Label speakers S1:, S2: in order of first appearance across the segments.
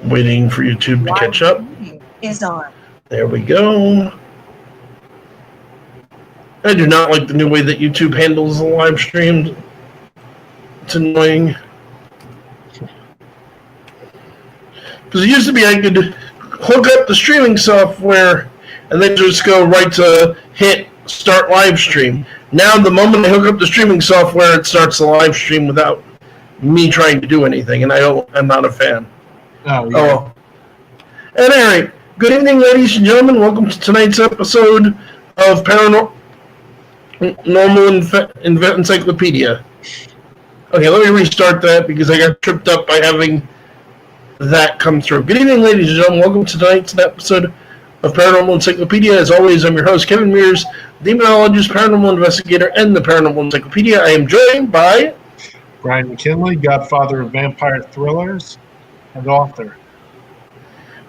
S1: Waiting for YouTube to catch up.
S2: Is on.
S1: There we go. I do not like the new way that YouTube handles the live streams. It's annoying. Because it used to be I could hook up the streaming software and then just go right to hit start live stream. Now, the moment I hook up the streaming software, it starts the live stream without me trying to do anything, and I'm not a fan.
S3: Oh, yeah.
S1: Oh. At any rate, good evening, ladies and gentlemen. Welcome to tonight's episode of Paranormal Encyclopedia. Okay, let me restart that because I got tripped up by having that come through. Good evening, ladies and gentlemen. Welcome to tonight's episode of Paranormal Encyclopedia. As always, I'm your host, Kevin Mears, demonologist, paranormal investigator, and the Paranormal Encyclopedia. I am joined by
S3: Brian McKinley, godfather of vampire thrillers and author.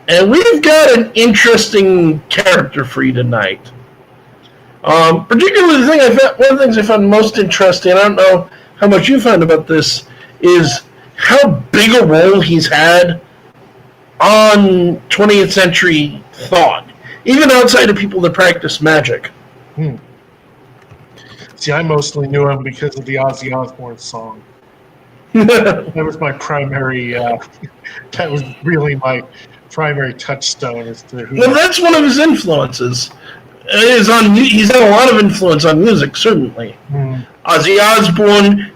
S1: And we've got an interesting character for you tonight. Particularly, one of the things I found most interesting, I don't know how much you found about this, is how big a role he's had on 20th century thought, even outside of people that practice magic.
S3: See, I mostly knew him because of the Ozzy Osbourne song. That was my primary, that was really my primary touchstone as to who.
S1: Well, that's one of his influences. He's had a lot of influence on music, certainly. Ozzy Osbourne,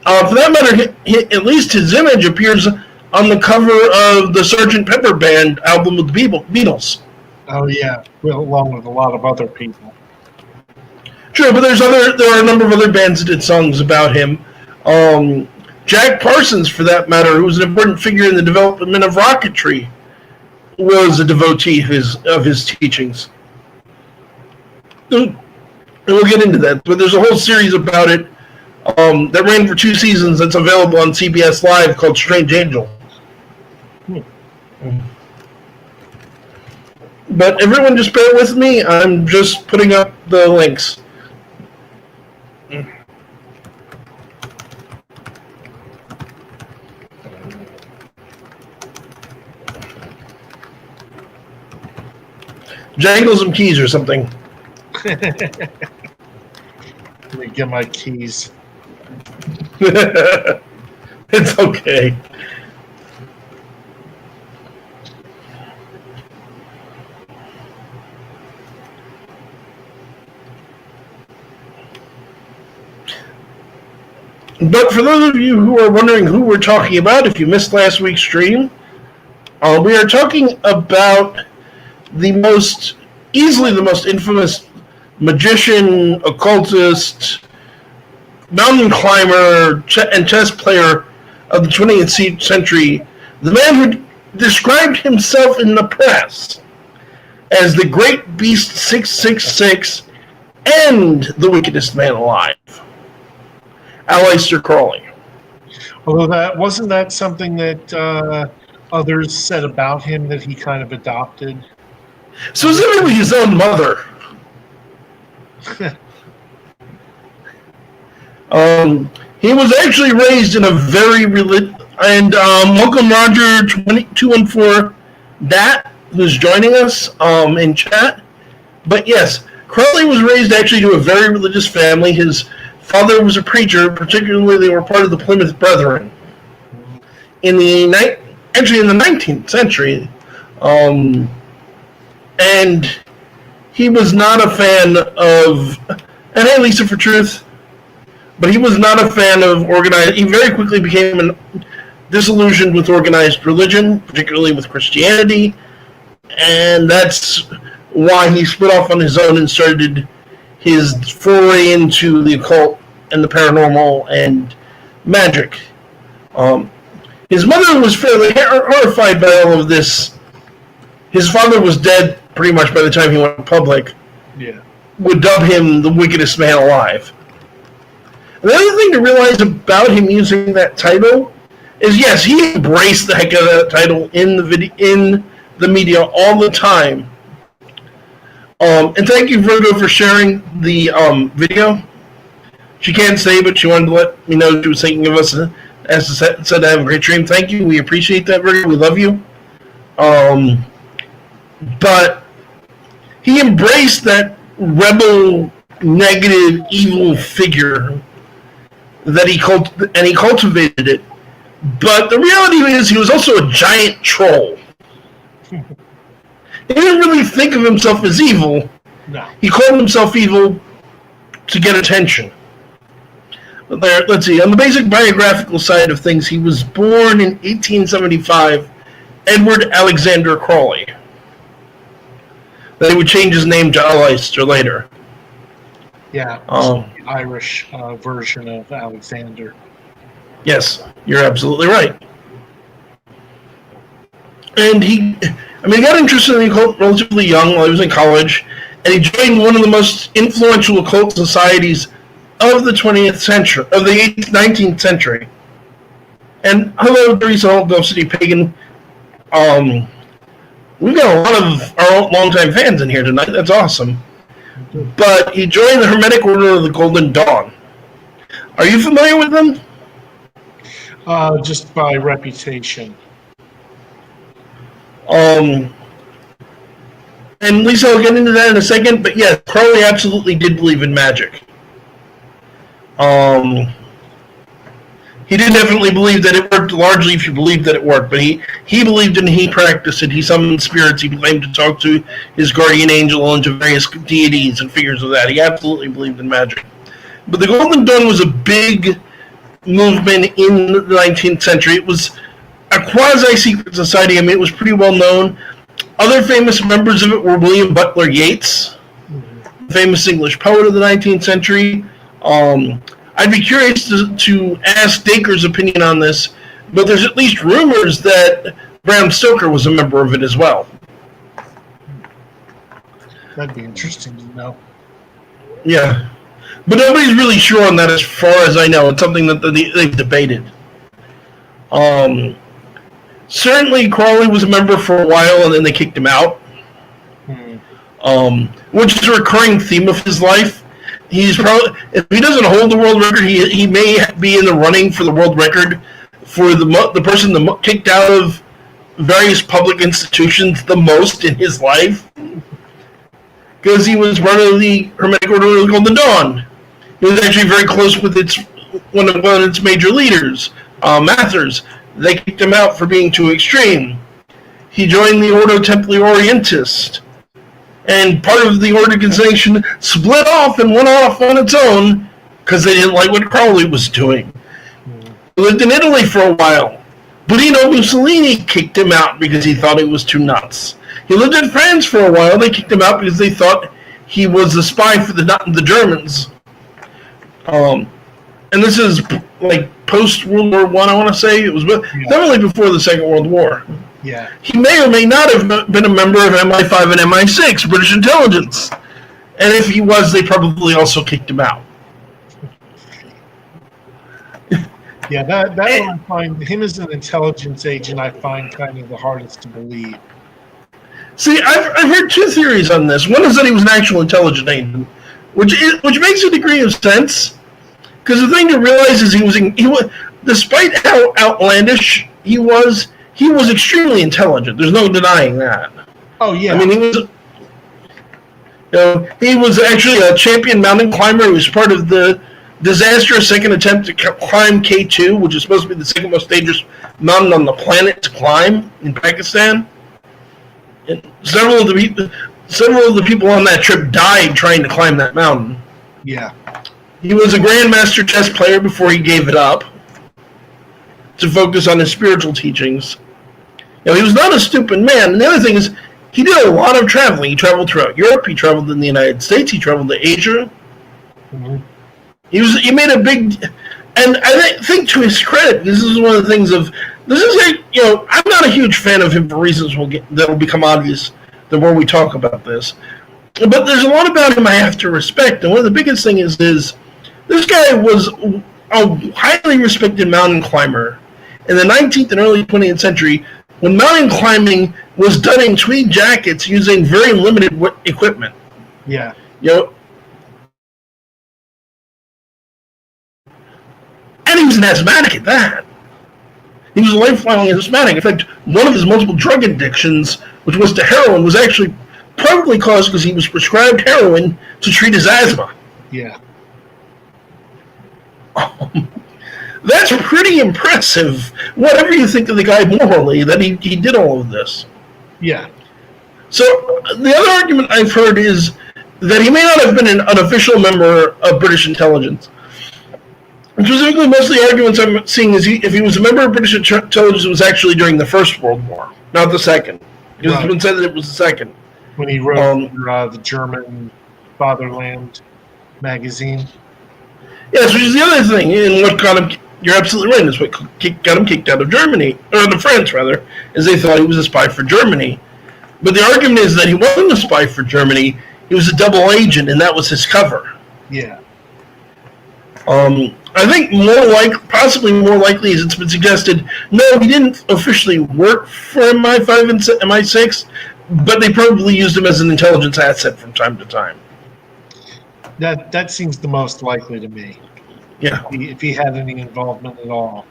S1: for that matter, at least his image appears on the cover of the Sgt. Pepper Band album with the Beatles.
S3: Oh yeah, well, along with a lot of other people.
S1: True, but there are a number of other bands that did songs about him. Jack Parsons, for that matter, who was an important figure in the development of rocketry, was a devotee of his teachings. And we'll get into that, but there's a whole series about it that ran for 2 seasons that's available on CBS Live called Strange Angel. But everyone just bear with me. I'm just putting up the links. Jangle some keys or something.
S3: Let me get my keys.
S1: It's okay. But for those of you who are wondering who we're talking about, if you missed last week's stream, we are talking about easily the most infamous magician, occultist, mountain climber, and chess player of the 20th century, the man who described himself in the press as the Great Beast 666 and the Wickedest Man Alive, Aleister Crowley.
S3: Although wasn't that something that others said about him that he kind of adopted?
S1: Specifically his own mother. He was actually raised in a very religious, and welcome Roger 214 Dat, who's joining us in chat. But yes, Crowley was raised actually to a very religious family. His father was a preacher, particularly they were part of the Plymouth Brethren. In the 19th century, and he was not a fan of, and hey, Lisa for Truth, but he was not a fan of organized. He very quickly became disillusioned with organized religion, particularly with Christianity, and that's why he split off on his own and started his foray into the occult and the paranormal and magic. His mother was fairly horrified by all of this. His father was dead pretty much by the time he went public.
S3: Yeah.
S1: Would dub him the Wickedest Man Alive. The other thing to realize about him using that title is, yes, he embraced the heck out of that title in the media all the time. And thank you, Virgo, for sharing the video. She can't say, but she wanted to let me know she was thinking of us. As I said, I have a great stream. Thank you. We appreciate that, Virgo. We love you. Um, but he embraced that rebel, negative, evil figure that he cultivated it. But the reality is, he was also a giant troll. He didn't really think of himself as evil.
S3: No.
S1: He called himself evil to get attention. But let's see. On the basic biographical side of things, he was born in 1875, Edward Alexander Crowley. Then he would change his name to Aleister later.
S3: Yeah, the Irish version of Alexander.
S1: Yes, you're absolutely right. And he got interested in the occult relatively young while he was in college, and he joined one of the most influential occult societies of the 20th century, of the 19th century. And hello, Teresa Holt, Gulf City Pagan. We've got a lot of our longtime fans in here tonight. That's awesome. But he joined the Hermetic Order of the Golden Dawn. Are you familiar with them?
S3: Just by reputation.
S1: And Lisa, I'll get into that in a second. But yes, Crowley absolutely did believe in magic. He did definitely believe that it worked, largely if you believed that it worked, but he believed in it, he practiced it, he summoned spirits, he claimed to talk to his guardian angel and to various deities and figures of that. He absolutely believed in magic. But the Golden Dawn was a big movement in the 19th century. It was a quasi-secret society. I mean, it was pretty well known. Other famous members of it were William Butler Yeats, famous English poet of the 19th century. I'd be curious to ask Dacre's opinion on this, but there's at least rumors that Bram Stoker was a member of it as well.
S3: That'd be interesting to know.
S1: Yeah. But nobody's really sure on that as far as I know. It's something that they've debated. Certainly Crowley was a member for a while and then they kicked him out. Which is a recurring theme of his life. He's probably, if he doesn't hold the world record, he may be in the running for the world record for the person kicked out of various public institutions the most in his life, because he was one of the Hermetic Order of the Golden Dawn. He was actually very close with one of its major leaders, Mathers. They kicked him out for being too extreme. He joined the Ordo Templi Orientis. And part of the organization split off and went off on its own because they didn't like what Crowley was doing. He lived in Italy for a while. Benito Mussolini kicked him out because he thought he was too nuts. He lived in France for a while. They kicked him out because they thought he was a spy for the Germans. And this is like post-World War I, I want to say. It was definitely before the Second World War.
S3: Yeah.
S1: He may or may not have been a member of MI5 and MI6, British intelligence. And if he was, they probably also kicked him out.
S3: Yeah, that one I find, him as an intelligence agent, I find kind of the hardest to believe.
S1: See, I've heard two theories on this. One is that he was an actual intelligence agent, which makes a degree of sense. Because the thing to realize is he was despite how outlandish he was extremely intelligent. There's no denying that.
S3: Oh yeah.
S1: I mean, he was actually a champion mountain climber. He was part of the disastrous second attempt to climb K2, which is supposed to be the second most dangerous mountain on the planet to climb in Pakistan. And several of the people on that trip died trying to climb that mountain.
S3: Yeah.
S1: He was a grandmaster chess player before he gave it up to focus on his spiritual teachings. He was not a stupid man. And the other thing is, he did a lot of traveling. He traveled throughout Europe. He traveled in the United States. He traveled to Asia. Mm-hmm. He made a big, and I think to his credit, this is one of the things of, I'm not a huge fan of him for reasons that will become obvious the more we talk about this. But there's a lot about him I have to respect. And one of the biggest things is this guy was a highly respected mountain climber in the 19th and early 20th century, when mountain climbing was done in tweed jackets using very limited equipment.
S3: Yeah.
S1: And he was an asthmatic at that. He was a lifelong asthmatic. In fact, one of his multiple drug addictions, which was to heroin, was actually probably caused because he was prescribed heroin to treat his asthma.
S3: Yeah.
S1: That's pretty impressive. Whatever you think of the guy morally, that he did all of this.
S3: Yeah.
S1: So the other argument I've heard is that he may not have been an unofficial member of British intelligence. Specifically, most of the arguments I'm seeing is if he was a member of British intelligence, it was actually during the First World War, not the Second. Because It's been said that it was the Second.
S3: When he wrote the German Fatherland magazine.
S1: Yes, which is the other thing, and what got him, you're absolutely right, is what got him kicked out of Germany, or out of France, rather, is they thought he was a spy for Germany. But the argument is that he wasn't a spy for Germany, he was a double agent, and that was his cover.
S3: Yeah.
S1: I think possibly more likely, as it's been suggested, no, he didn't officially work for MI5 and MI6, but they probably used him as an intelligence asset from time to time.
S3: That seems the most likely to me.
S1: Yeah.
S3: If he had any involvement at all.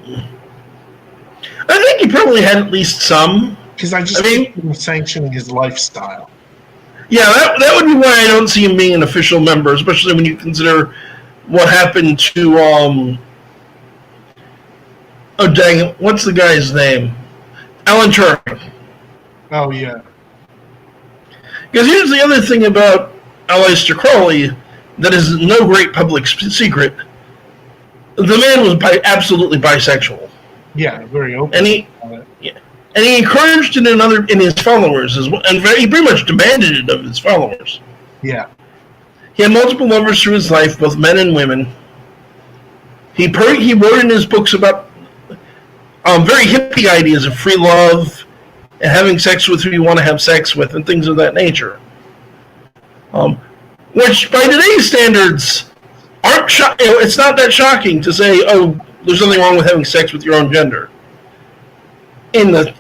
S1: I think he probably had at least some.
S3: Because I think he was sanctioning his lifestyle.
S1: Yeah, that would be why I don't see him being an official member, especially when you consider what happened to oh dang it, what's the guy's name? Alan Turing.
S3: Oh yeah.
S1: Because here's the other thing about Aleister Crowley that is no great public secret. The man was absolutely bisexual.
S3: Yeah, very open.
S1: And he encouraged it in his followers as well, and he pretty much demanded it of his followers.
S3: Yeah.
S1: He had multiple lovers through his life, both men and women. He wrote in his books about very hippie ideas of free love and having sex with who you want to have sex with and things of that nature. Which, by today's standards, aren't it's not that shocking to say, oh, there's nothing wrong with having sex with your own gender. In the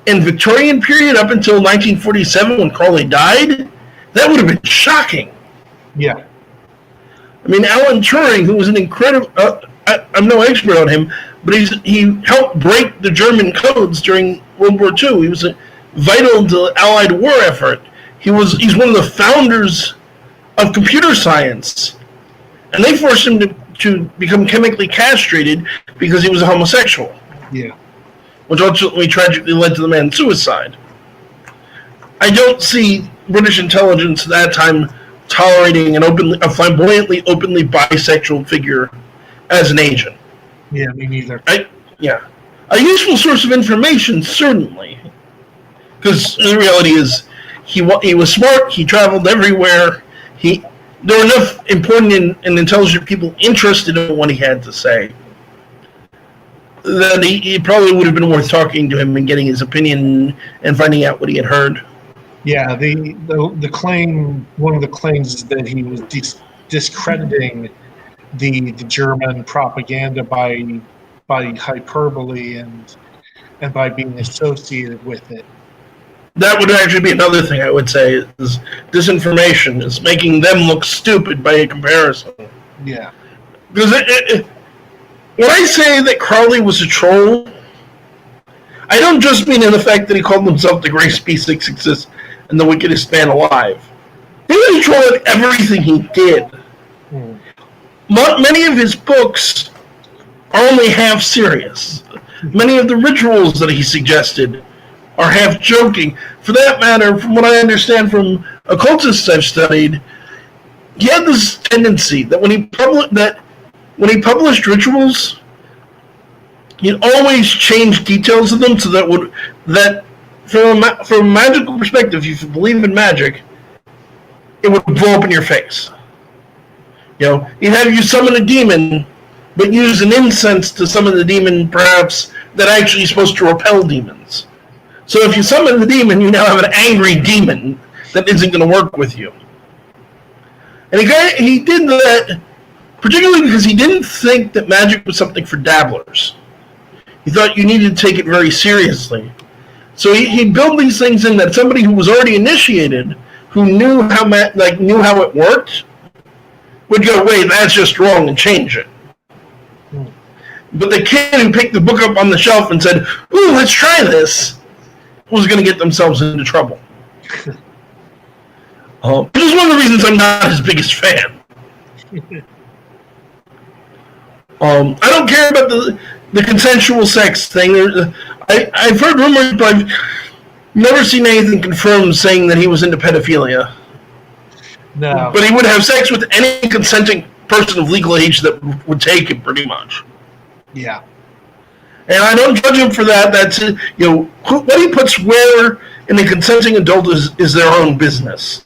S1: in Victorian period up until 1947 when Crowley died, that would have been shocking.
S3: Yeah.
S1: I mean, Alan Turing, who was an incredible... I'm no expert on him, but he helped break the German codes during World War II. He was vital to the Allied war effort. He's one of the founders of computer science. And they forced him to become chemically castrated because he was a homosexual.
S3: Yeah. Which
S1: ultimately tragically led to the man's suicide. I don't see British intelligence at that time tolerating a flamboyantly, openly bisexual figure as an agent.
S3: Yeah, me neither.
S1: A useful source of information, certainly. Because the reality is, he was smart, he traveled everywhere, there were enough important and intelligent people interested in what he had to say that he probably would have been worth talking to him and getting his opinion and finding out what he had heard.
S3: Yeah, the claim, one of the claims is that he was discrediting the German propaganda by hyperbole and by being associated with it.
S1: That would actually be another thing I would say is disinformation is making them look stupid by a comparison.
S3: Yeah.
S1: Because when I say that Crowley was a troll, I don't just mean in the fact that he called himself the Great B666 and the Wickedest Man Alive. He was a troll at everything he did. Many of his books are only half serious. Many of the rituals that he suggested are half joking. For that matter, from what I understand from occultists I've studied, he had this tendency that when he published rituals, he'd always change details of them so that from a magical perspective, if you believe in magic, it would blow up in your face. He'd have you summon a demon, but use an incense to summon the demon, perhaps, that actually is supposed to repel demons. So if you summon the demon, you now have an angry demon that isn't going to work with you. And he did that particularly because he didn't think that magic was something for dabblers. He thought you needed to take it very seriously. So he'd build these things in that somebody who was already initiated, who knew how it worked, would go, wait, that's just wrong, and change it. But the kid who picked the book up on the shelf and said, "Ooh, let's try this," was going to get themselves into trouble. Which is one of the reasons I'm not his biggest fan. I don't care about the consensual sex thing. I've heard rumors, but I've never seen anything confirmed saying that he was into pedophilia.
S3: No.
S1: But he would have sex with any consenting person of legal age that would take it, pretty much.
S3: Yeah.
S1: And I don't judge him for that. That's what he puts where in a consenting adult is their own business.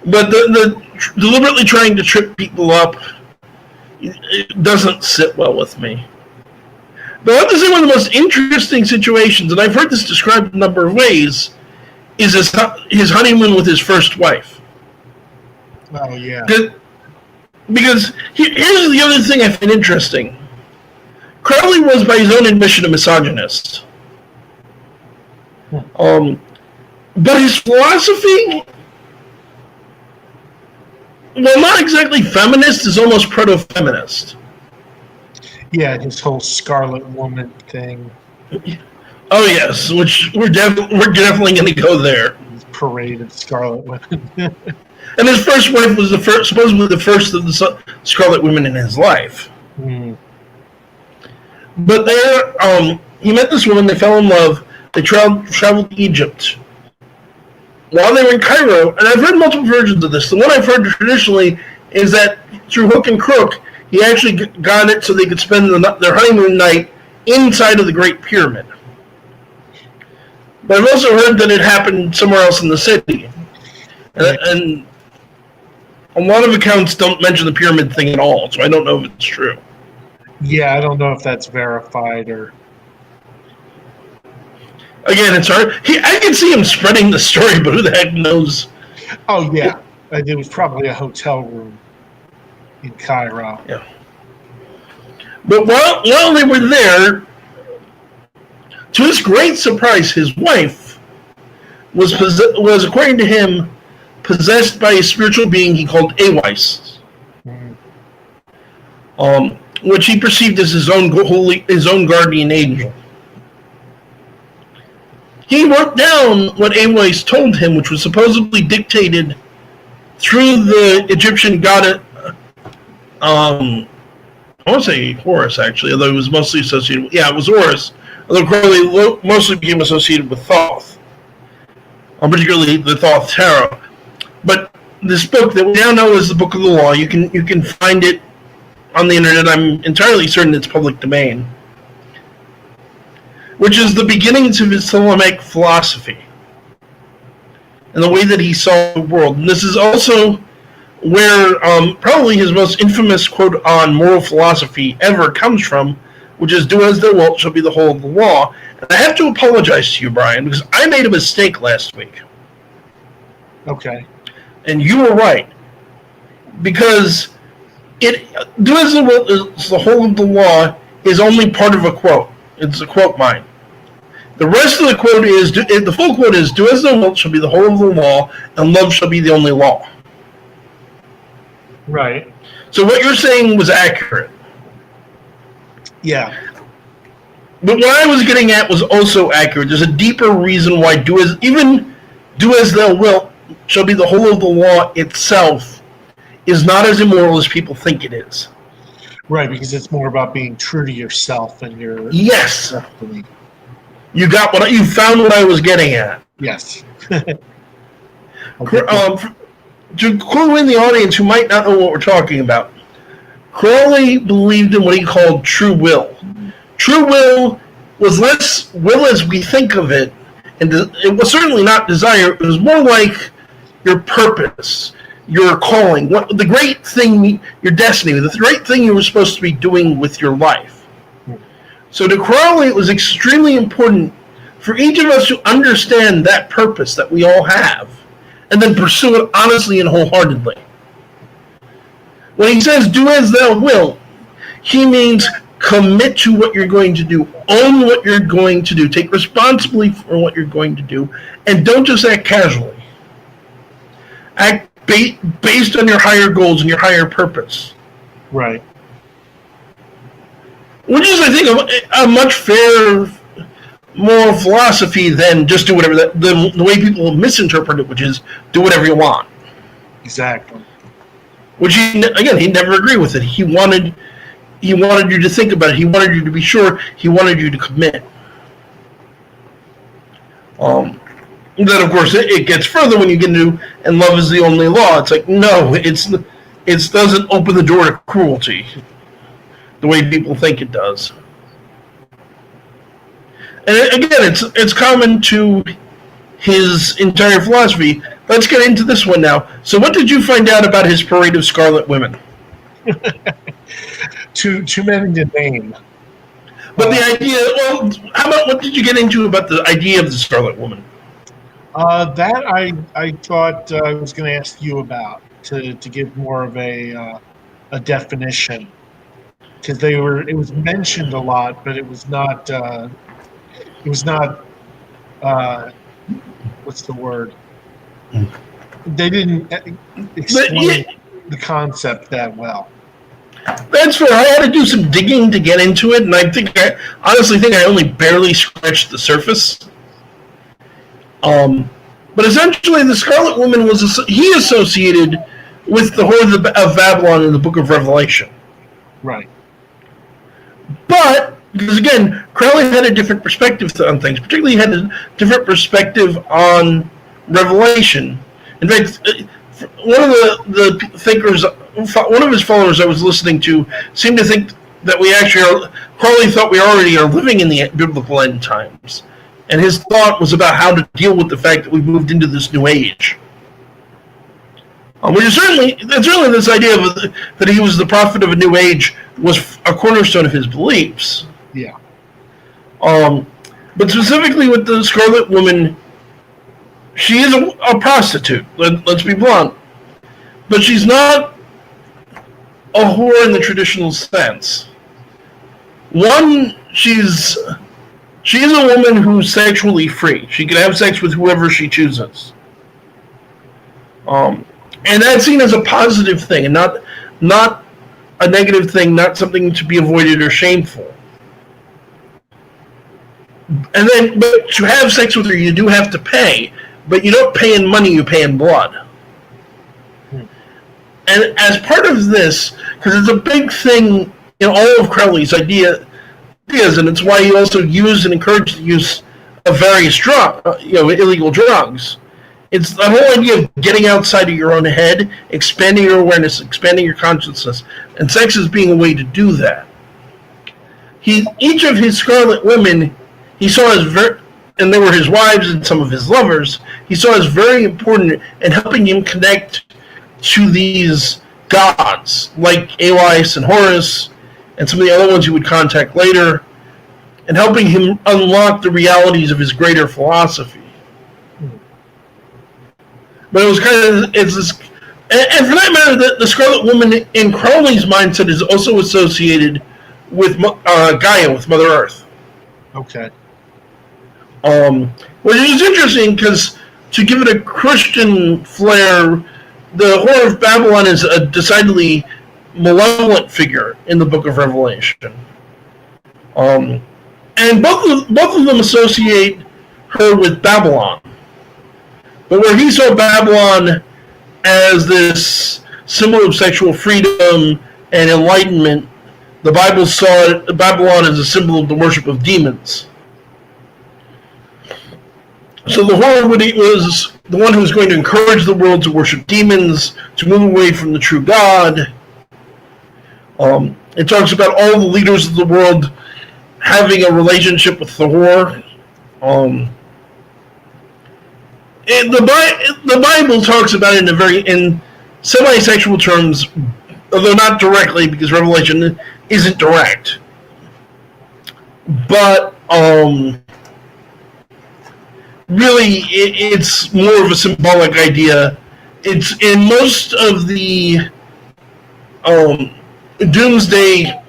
S1: But the deliberately trying to trip people up, it doesn't sit well with me. But I have to say one of the most interesting situations, and I've heard this described a number of ways, is his honeymoon with his first wife.
S3: Oh, yeah.
S1: Because here's the other thing I find interesting. Crowley was, by his own admission, a misogynist. But his philosophy, well, not exactly feminist, is almost proto-feminist.
S3: Yeah, his whole Scarlet Woman thing.
S1: Oh yes, which we're definitely going to go there.
S3: His parade of Scarlet Women.
S1: And his first wife was supposedly the first of the Scarlet Women in his life.
S3: Mm.
S1: But there, he met this woman. They fell in love. They traveled to Egypt. While they were in Cairo, and I've heard multiple versions of this. The one I've heard traditionally is that through hook and crook, he actually got it so they could spend their honeymoon night inside of the Great Pyramid. But I've also heard that it happened somewhere else in the city. And a lot of accounts don't mention the pyramid thing at all, so I don't know if it's true.
S3: Yeah, I don't know if that's verified or...
S1: Again, it's hard. I can see him spreading the story, but who the heck knows?
S3: Oh, yeah. It was probably a hotel room in Cairo.
S1: Yeah. But while they were there, to his great surprise, his wife was according to him, possessed by a spiritual being he called Awais, which he perceived as his own guardian angel. He wrote down what Awais told him, which was supposedly dictated through the Egyptian god. I want to say Horus, actually, although it was mostly associated with... Yeah, it was Horus, although Crowley mostly became associated with Thoth, particularly the Thoth Tarot. But this book that we now know is the Book of the Law, you can find it on the internet. I'm entirely certain it's public domain, which is the beginnings of his Thelemic philosophy and the way that he saw the world. And this is also where probably his most infamous quote on moral philosophy ever comes from, which is, "Do as thou wilt shall be the whole of the law." And I have to apologize to you, Brian, because I made a mistake last week.
S3: Okay.
S1: And you were right. Because "do as thou wilt" is the whole of the law is only part of a quote. It's a quote mine. The rest of the quote is, the full quote is, "Do as thou wilt shall be the whole of the law, and love shall be the only law."
S3: Right.
S1: So what you're saying was accurate.
S3: Yeah.
S1: But what I was getting at was also accurate. There's a deeper reason why "do as thou wilt" shall be the whole of the law itself is not as immoral as people think it is.
S3: Right, because it's more about being true to yourself and your...
S1: Yes.
S3: Destiny.
S1: You found what I was getting at.
S3: Yes.
S1: To clue in the audience who might not know what we're talking about, Crowley believed in what he called true will. True will was less will as we think of it, and it was certainly not desire. It was more like your purpose, your calling, the great thing, your destiny, the great thing you were supposed to be doing with your life. So to Crowley, it was extremely important for each of us to understand that purpose that we all have, and then pursue it honestly and wholeheartedly. When he says, "Do as thou wilt," he means commit to what you're going to do, own what you're going to do, take responsibility for what you're going to do, and don't just act casually. Act based on your higher goals and your higher purpose.
S3: Right.
S1: which is, I think, a much fairer moral philosophy than just do whatever the way people misinterpret it, which is do whatever you want.
S3: Exactly.
S1: Which he never agreed with it. He wanted you to think about it. He wanted you to be sure. He wanted you to commit. Then of course it gets further when you get into and love is the only law. It's like no, it doesn't open the door to cruelty the way people think it does. And again, it's common to his entire philosophy. Let's get into this one now. So what did you find out about his parade of Scarlet Women?
S3: Too many to name.
S1: But the idea, well, how about what did you get into about the idea of the Scarlet Woman?
S3: That I thought I was going to ask you about to give more of a definition, because it was mentioned a lot, but it was not what's the word? They didn't explain the concept that well.
S1: That's fair. I had to do some digging to get into it, and I honestly think I only barely scratched the surface. But essentially, the Scarlet Woman was associated with the Horde of Babylon in the Book of Revelation.
S3: Right.
S1: But because again, Crowley had a different perspective on things. Particularly, he had a different perspective on Revelation. In fact, one of the thinkers, one of his followers I was listening to, seemed to think that we actually are. Crowley thought we already are living in the biblical end times, and his thought was about how to deal with the fact that we moved into this new age. Which is certainly this idea of that he was the prophet of a new age was a cornerstone of his beliefs.
S3: Yeah.
S1: But specifically with the Scarlet Woman, she is a prostitute. Let's be blunt. But she's not a whore in the traditional sense. One, she's a woman who's sexually free. She can have sex with whoever she chooses. And that's seen as a positive thing, and not a negative thing, not something to be avoided or shameful. And then, but to have sex with her, you do have to pay, but you don't pay in money, you pay in blood. And as part of this, because it's a big thing in all of Crowley's ideas, and it's why he also used and encouraged the use of various illegal drugs. It's the whole idea of getting outside of your own head, expanding your awareness, expanding your consciousness, and sex is being a way to do that. Each of his Scarlet Women, he saw as and they were his wives and some of his lovers, he saw as very important in helping him connect to these gods, like Aleister and Horus, and some of the other ones he would contact later, and helping him unlock the realities of his greater philosophy. But it was it's this, and for that matter, the Scarlet Woman in Crowley's mindset is also associated with Gaia, with Mother Earth.
S3: Okay.
S1: Which is interesting because to give it a Christian flair, the Whore of Babylon is a decidedly malevolent figure in the Book of Revelation. And both of them associate her with Babylon. But where he saw Babylon as this symbol of sexual freedom and enlightenment, the Bible saw Babylon as a symbol of the worship of demons. So the Whore was the one who was going to encourage the world to worship demons, to move away from the true God. It talks about all the leaders of the world having a relationship with the Whore. And the Bible talks about it in semi-sexual terms, although not directly, because Revelation isn't direct. But really, it's more of a symbolic idea. It's in most of the doomsday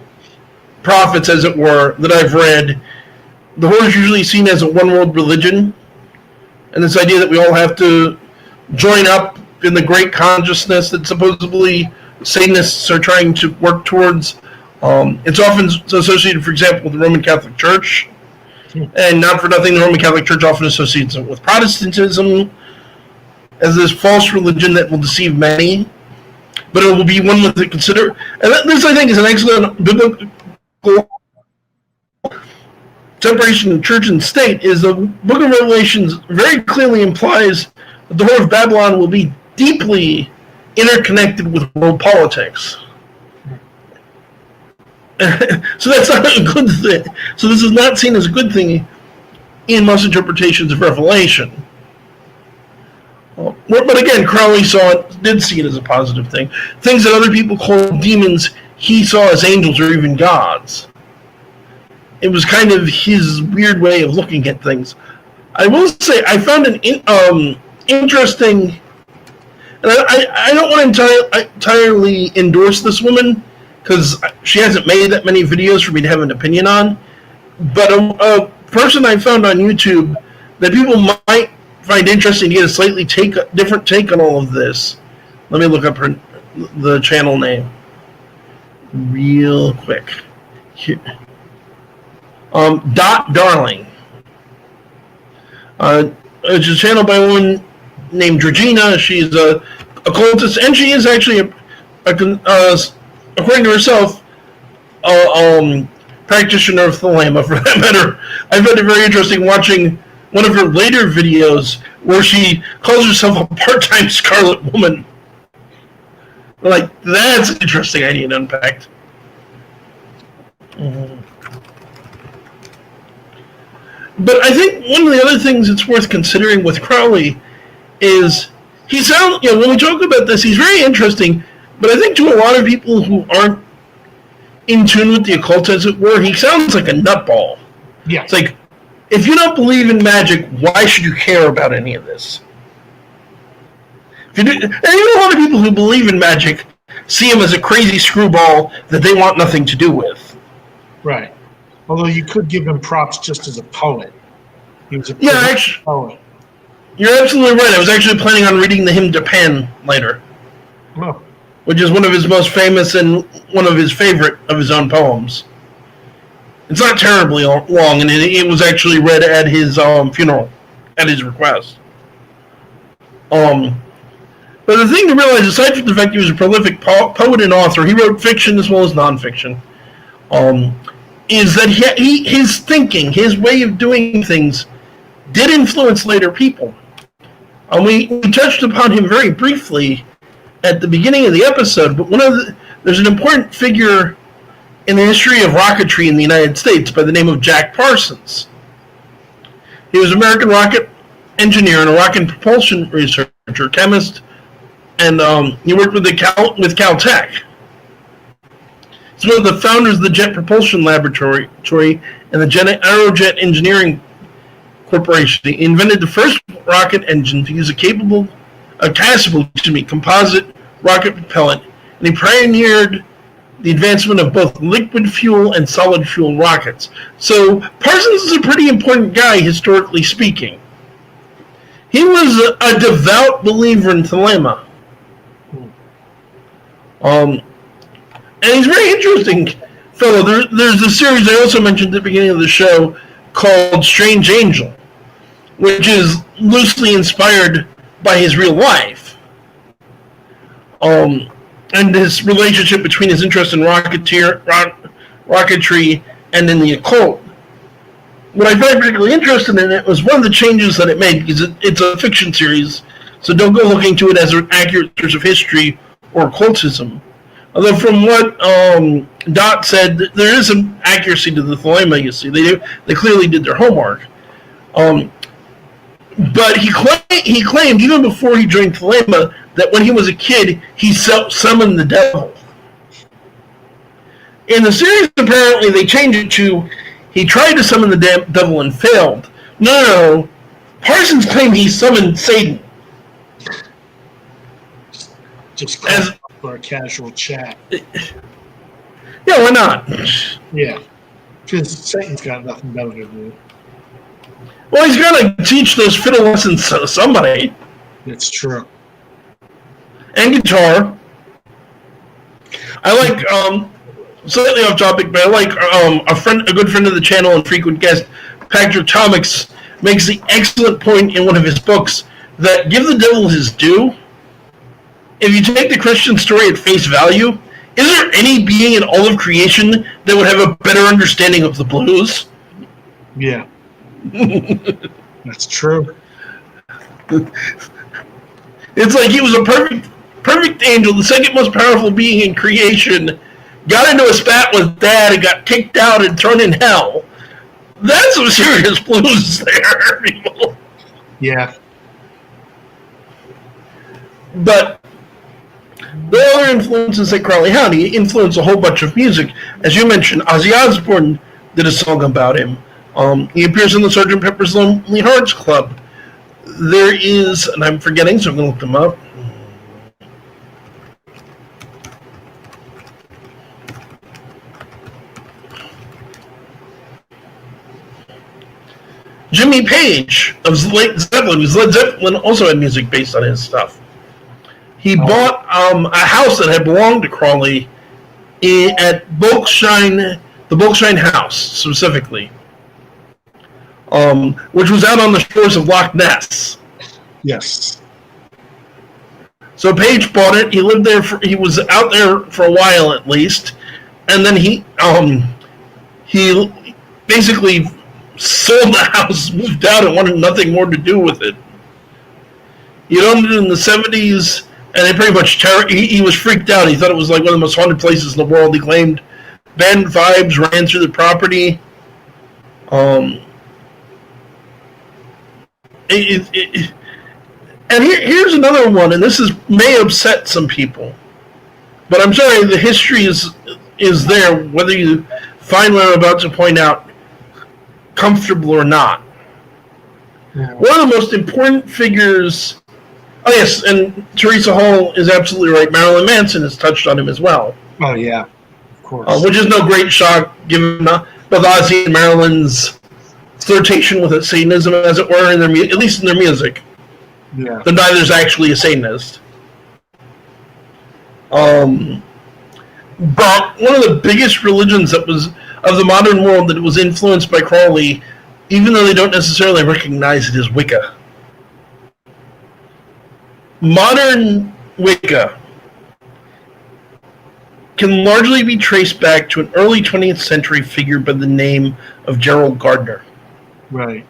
S1: prophets, as it were, that I've read. The Whore is usually seen as a one-world religion. And this idea that we all have to join up in the great consciousness that supposedly Satanists are trying to work towards. It's often associated, for example, with the Roman Catholic Church. And not for nothing, the Roman Catholic Church often associates it with Protestantism as this false religion that will deceive many. But it will be one with the consider. And this, I think, is an excellent biblical separation of church and state. Is the Book of Revelations very clearly implies that the whole of Babylon will be deeply interconnected with world politics. So that's not a good thing. So this is not seen as a good thing in most interpretations of Revelation. But again, Crowley did see it as a positive thing. Things that other people call demons, he saw as angels or even gods. It was kind of his weird way of looking at things. I will say, I found an interesting, and I don't want to entirely endorse this woman, because she hasn't made that many videos for me to have an opinion on. But a person I found on YouTube that people might find interesting to get a slightly different take on all of this. Let me look up the channel name real quick. Here. Dot Darling. It's a channel by a woman named Georgina. She's a occultist, and she is actually according to herself, practitioner of Thelema, for that matter. I found it very interesting watching one of her later videos where she calls herself a part-time Scarlet Woman. Like, that's interesting. I need to unpack. But I think one of the other things that's worth considering with Crowley is when we talk about this, he's very interesting. But I think to a lot of people who aren't in tune with the occult, as it were, he sounds like a nutball.
S3: Yeah.
S1: It's like, if you don't believe in magic, why should you care about any of this? And even a lot of people who believe in magic see him as a crazy screwball that they want nothing to do with.
S3: Right. Although you could give him props just as a poet. He was a poet.
S1: You're absolutely right. I was actually planning on reading the hymn to Pan later.
S3: Oh.
S1: Which is one of his most famous and one of his favorite of his own poems. It's not terribly long, and it was actually read at his funeral, at his request. But the thing to realize, aside from the fact he was a prolific poet and author, he wrote fiction as well as nonfiction, is that his thinking, his way of doing things, did influence later people. We touched upon him very briefly at the beginning of the episode, but there's an important figure in the history of rocketry in the United States by the name of Jack Parsons. He was an American rocket engineer and a rocket propulsion researcher, chemist, and he worked with Caltech. He's one of the founders of the Jet Propulsion Laboratory and the Aerojet Engineering Corporation. He invented the first rocket engine to use a composite rocket propellant, and he pioneered the advancement of both liquid fuel and solid fuel rockets. So Parsons is a pretty important guy, historically speaking. He was a devout believer in Thelema. And he's a very interesting fellow. There's a series I also mentioned at the beginning of the show called Strange Angel, which is loosely inspired by his real life. And his relationship between his interest in rocketry and in the occult. What I find particularly interesting in it was one of the changes that it made, because it's a fiction series, so don't go looking to it as an accurate source of history or occultism. Although from what Dot said, there is some accuracy to the Thelema, you see. They clearly did their homework. But he claimed, even before he joined Thelema, that when he was a kid, he summoned the devil. In the series, apparently, they changed it to, he tried to summon the devil and failed. No. Parsons claimed he summoned Satan.
S3: Just for a casual chat.
S1: Yeah, why not?
S3: Yeah. Because Satan's got nothing better to do.
S1: Well, he's got to teach those fiddle lessons to somebody.
S3: It's true.
S1: And guitar. I like slightly off topic, but I like a good friend of the channel and frequent guest, Patrick Thomas, makes the excellent point in one of his books that give the devil his due. If you take the Christian story at face value, is there any being in all of creation that would have a better understanding of the blues?
S3: Yeah. That's true.
S1: It's like he was a perfect angel, the second most powerful being in creation, got into a spat with Dad and got kicked out and thrown in hell. That's some serious blues there, people.
S3: Yeah.
S1: But the other influences that Crowley had, he influenced a whole bunch of music. As you mentioned, Ozzy Osbourne did a song about him. He appears in the Sgt. Pepper's Lonely Hearts Club. There is, and I'm forgetting, so I'm going to look them up. Jimmy Page of Led Zeppelin, because Led Zeppelin also had music based on his stuff. He bought a house that had belonged to Crowley at the Bolkshine House, specifically, which was out on the shores of Loch Ness.
S3: Yes.
S1: So Page bought it. He lived there. He was out there for a while at least, and then he basically sold the house, moved out, and wanted nothing more to do with it. He owned it in the 70s, and they pretty much he was freaked out. He thought it was like one of the most haunted places in the world. He claimed bad vibes ran through the property. And here's another one, and this may upset some people, but I'm sorry, the history is there, whether you find what I'm about to point out comfortable or not.
S3: Yeah.
S1: One of the most important figures. Oh yes, and Teresa Hall is absolutely right. Marilyn Manson has touched on him as well.
S3: Oh yeah, of course.
S1: Which is no great shock given both Ozzy and Marilyn's flirtation with Satanism, as it were, at least in their music.
S3: Yeah.
S1: Though neither's actually a Satanist. But one of the biggest religions that was of the modern world that was influenced by Crowley, even though they don't necessarily recognize it, is Wicca. Modern Wicca can largely be traced back to an early 20th century figure by the name of Gerald Gardner.
S3: Right.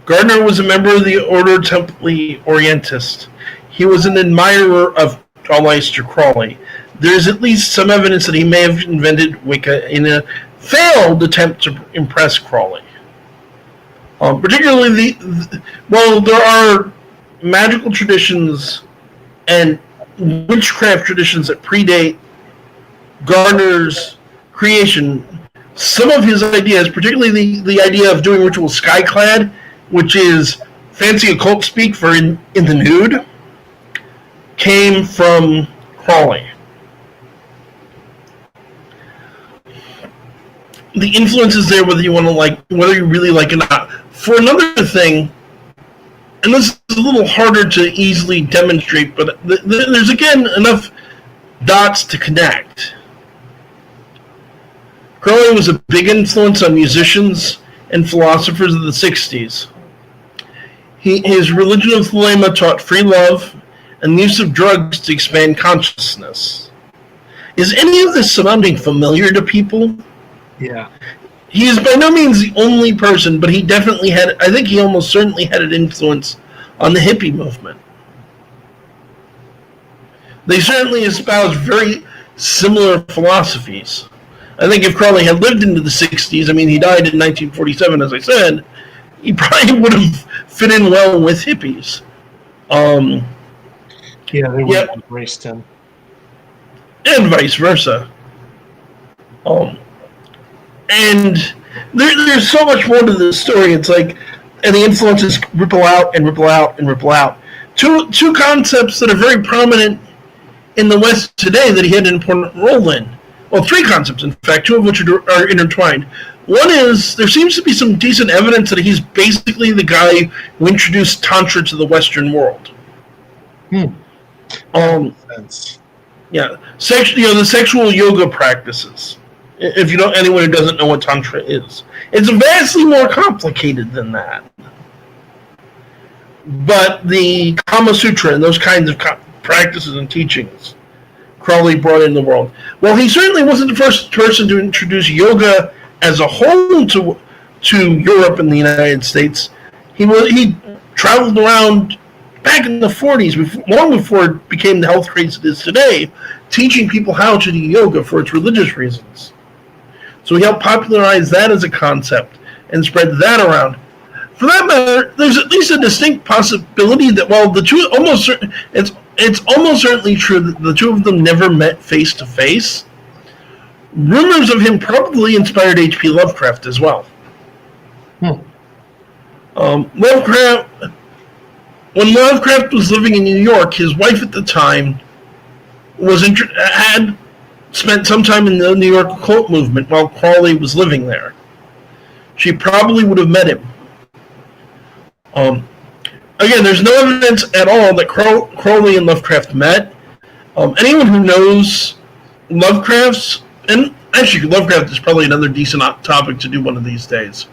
S1: Gardner was a member of the Order Templi Orientis. He was an admirer of Aleister Crowley. There is at least some evidence that he may have invented Wicca in a failed attempt to impress Crowley. Particularly, there are magical traditions and witchcraft traditions that predate Gardner's creation. Some of his ideas, particularly the idea of doing ritual skyclad, which is fancy occult speak for in the nude, came from Crowley. The influence is there, whether you really like it or not. For another thing, and this is a little harder to easily demonstrate, but there's again enough dots to connect. Crowley was a big influence on musicians and philosophers of the 60s. His religion of Thelema taught free love and the use of drugs to expand consciousness. Is any of this sounding familiar to people?
S3: Yeah.
S1: He is by no means the only person, but he definitely had, I think he almost certainly had an influence on the hippie movement. They certainly espoused very similar philosophies. I think if Crowley had lived into the 60s, I mean, he died in 1947, as I said, he probably would have fit in well with hippies.
S3: Yeah, they would have embraced him.
S1: And vice versa. And there's so much more to this story. It's like, and the influences ripple out and ripple out and ripple out. Two concepts that are very prominent in the West today that he had an important role in. Well, three concepts, in fact, two of which are intertwined. One is, there seems to be some decent evidence that he's basically the guy who introduced Tantra to the Western world.
S3: Sense.
S1: Yeah, the sexual yoga practices. If you don't, anyone who doesn't know what Tantra is, it's vastly more complicated than that. But the Kama Sutra and those kinds of practices and teachings, Crowley brought in the world. Well, he certainly wasn't the first person to introduce yoga as a whole to Europe and the United States. He traveled around back in the 40s, long before it became the health craze it is today, teaching people how to do yoga for its religious reasons. So he helped popularize that as a concept and spread that around. For that matter, there's at least a distinct possibility that while the two it's almost certainly true that the two of them never met face to face. Rumors of him probably inspired H.P. Lovecraft as well. Lovecraft, when Lovecraft was living in New York, his wife at the time had spent some time in the New York occult movement while Crowley was living there. She probably would have met him. Again, there's no evidence at all that Crowley and Lovecraft met. Anyone who knows Lovecraft's, and actually Lovecraft is probably another decent topic to do one of these days.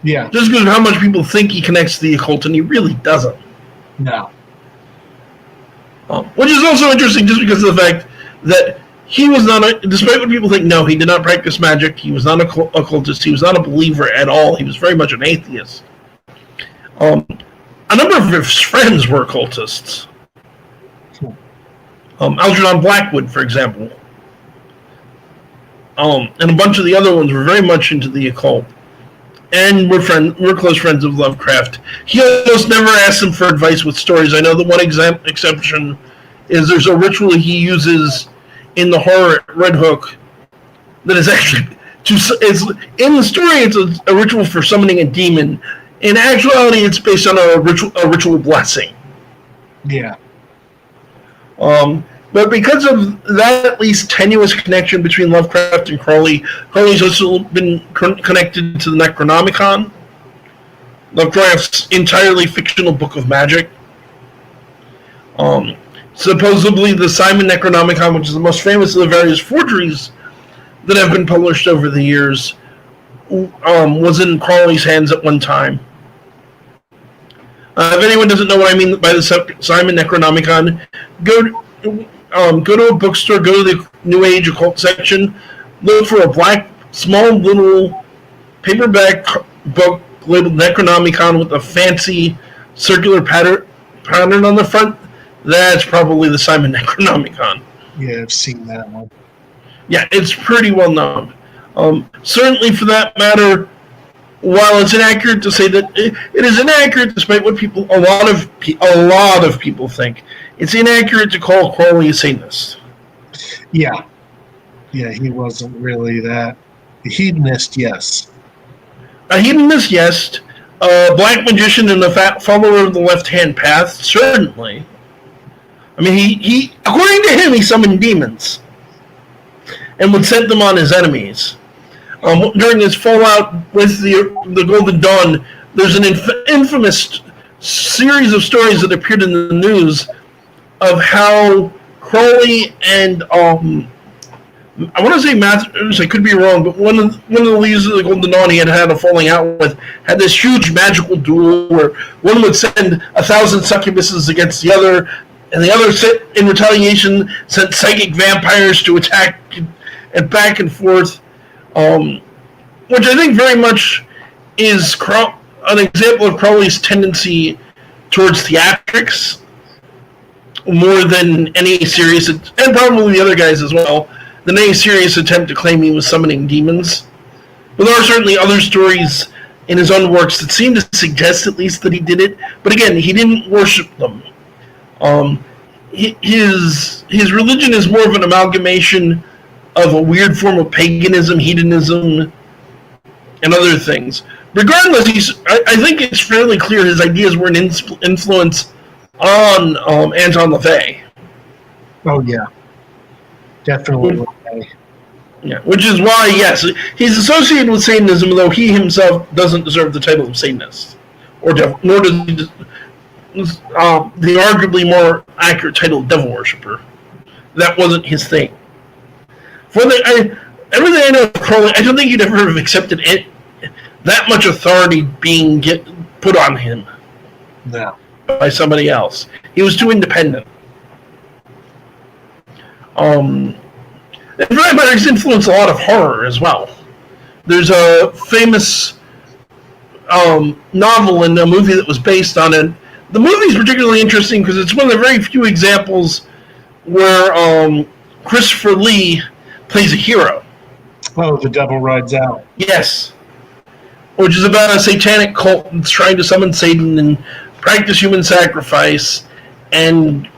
S3: Yeah.
S1: Just because of how much people think he connects to the occult, and he really doesn't.
S3: No.
S1: Which is also interesting just because of the fact that he was not, despite what people think, no, he did not practice magic, he was not an occultist, he was not a believer at all, he was very much an atheist. A number of his friends were occultists. Algernon Blackwood, for example. And a bunch of the other ones were very much into the occult. And we're close friends of Lovecraft. He almost never asked them for advice with stories. I know the one exception is there's a ritual he uses in the horror at Red Hook that is actually, in the story it's a ritual for summoning a demon. In actuality, it's based on a ritual blessing.
S3: Yeah.
S1: But because of that at least tenuous connection between Lovecraft and Crowley, Crowley's also been connected to the Necronomicon, Lovecraft's entirely fictional book of magic. Supposedly the Simon Necronomicon, which is the most famous of the various forgeries that have been published over the years, was in Crowley's hands at one time. If anyone doesn't know what I mean by the Simon Necronomicon, go to a bookstore, go to the New Age occult section, look for a small little paperback book labeled Necronomicon with a fancy circular pattern on the front. That's probably the Simon Necronomicon.
S3: Yeah, I've seen that one.
S1: Yeah, it's pretty well known. Certainly, for that matter, while it's inaccurate to say that it is inaccurate, despite what a lot of people think, it's inaccurate to call Crowley a Satanist.
S3: Yeah, he wasn't really that. A hedonist, yes.
S1: A hedonist, yes. A black magician and a follower of the left-hand path, certainly. I mean, he according to him, he summoned demons and would set them on his enemies. During his fallout with the Golden Dawn, there's an infamous series of stories that appeared in the news of how Crowley and I want to say Matthews, I could be wrong, but one of the leaders of the Golden Dawn he had a falling out with had this huge magical duel where one would send 1,000 succubuses against the other, and the other, in retaliation, sent psychic vampires to attack, and back and forth. Which I think very much is an example of Crowley's tendency towards theatrics more than any serious, and probably the other guys as well, than any serious attempt to claim he was summoning demons. But there are certainly other stories in his own works that seem to suggest at least that he did it. But again, he didn't worship them. His religion is more of an amalgamation of a weird form of paganism, hedonism, and other things. Regardless, I think it's fairly clear his ideas were an influence on Anton LaVey.
S3: Oh, yeah. Definitely.
S1: Yeah, which is why, yes, he's associated with Satanism, though he himself doesn't deserve the title of Satanist, nor does he the arguably more accurate title of devil worshipper. that wasn't his thing. Everything I know of Crowley, I don't think he'd ever have accepted that much authority being put on him by somebody else. He was too independent. And for that matter, he's influenced a lot of horror as well. There's a famous novel and a movie that was based on it. The movie is particularly interesting because it's one of the very few examples where Christopher Lee plays a hero.
S3: Oh, The Devil Rides Out.
S1: Yes. Which is about a satanic cult that's trying to summon Satan and practice human sacrifice, and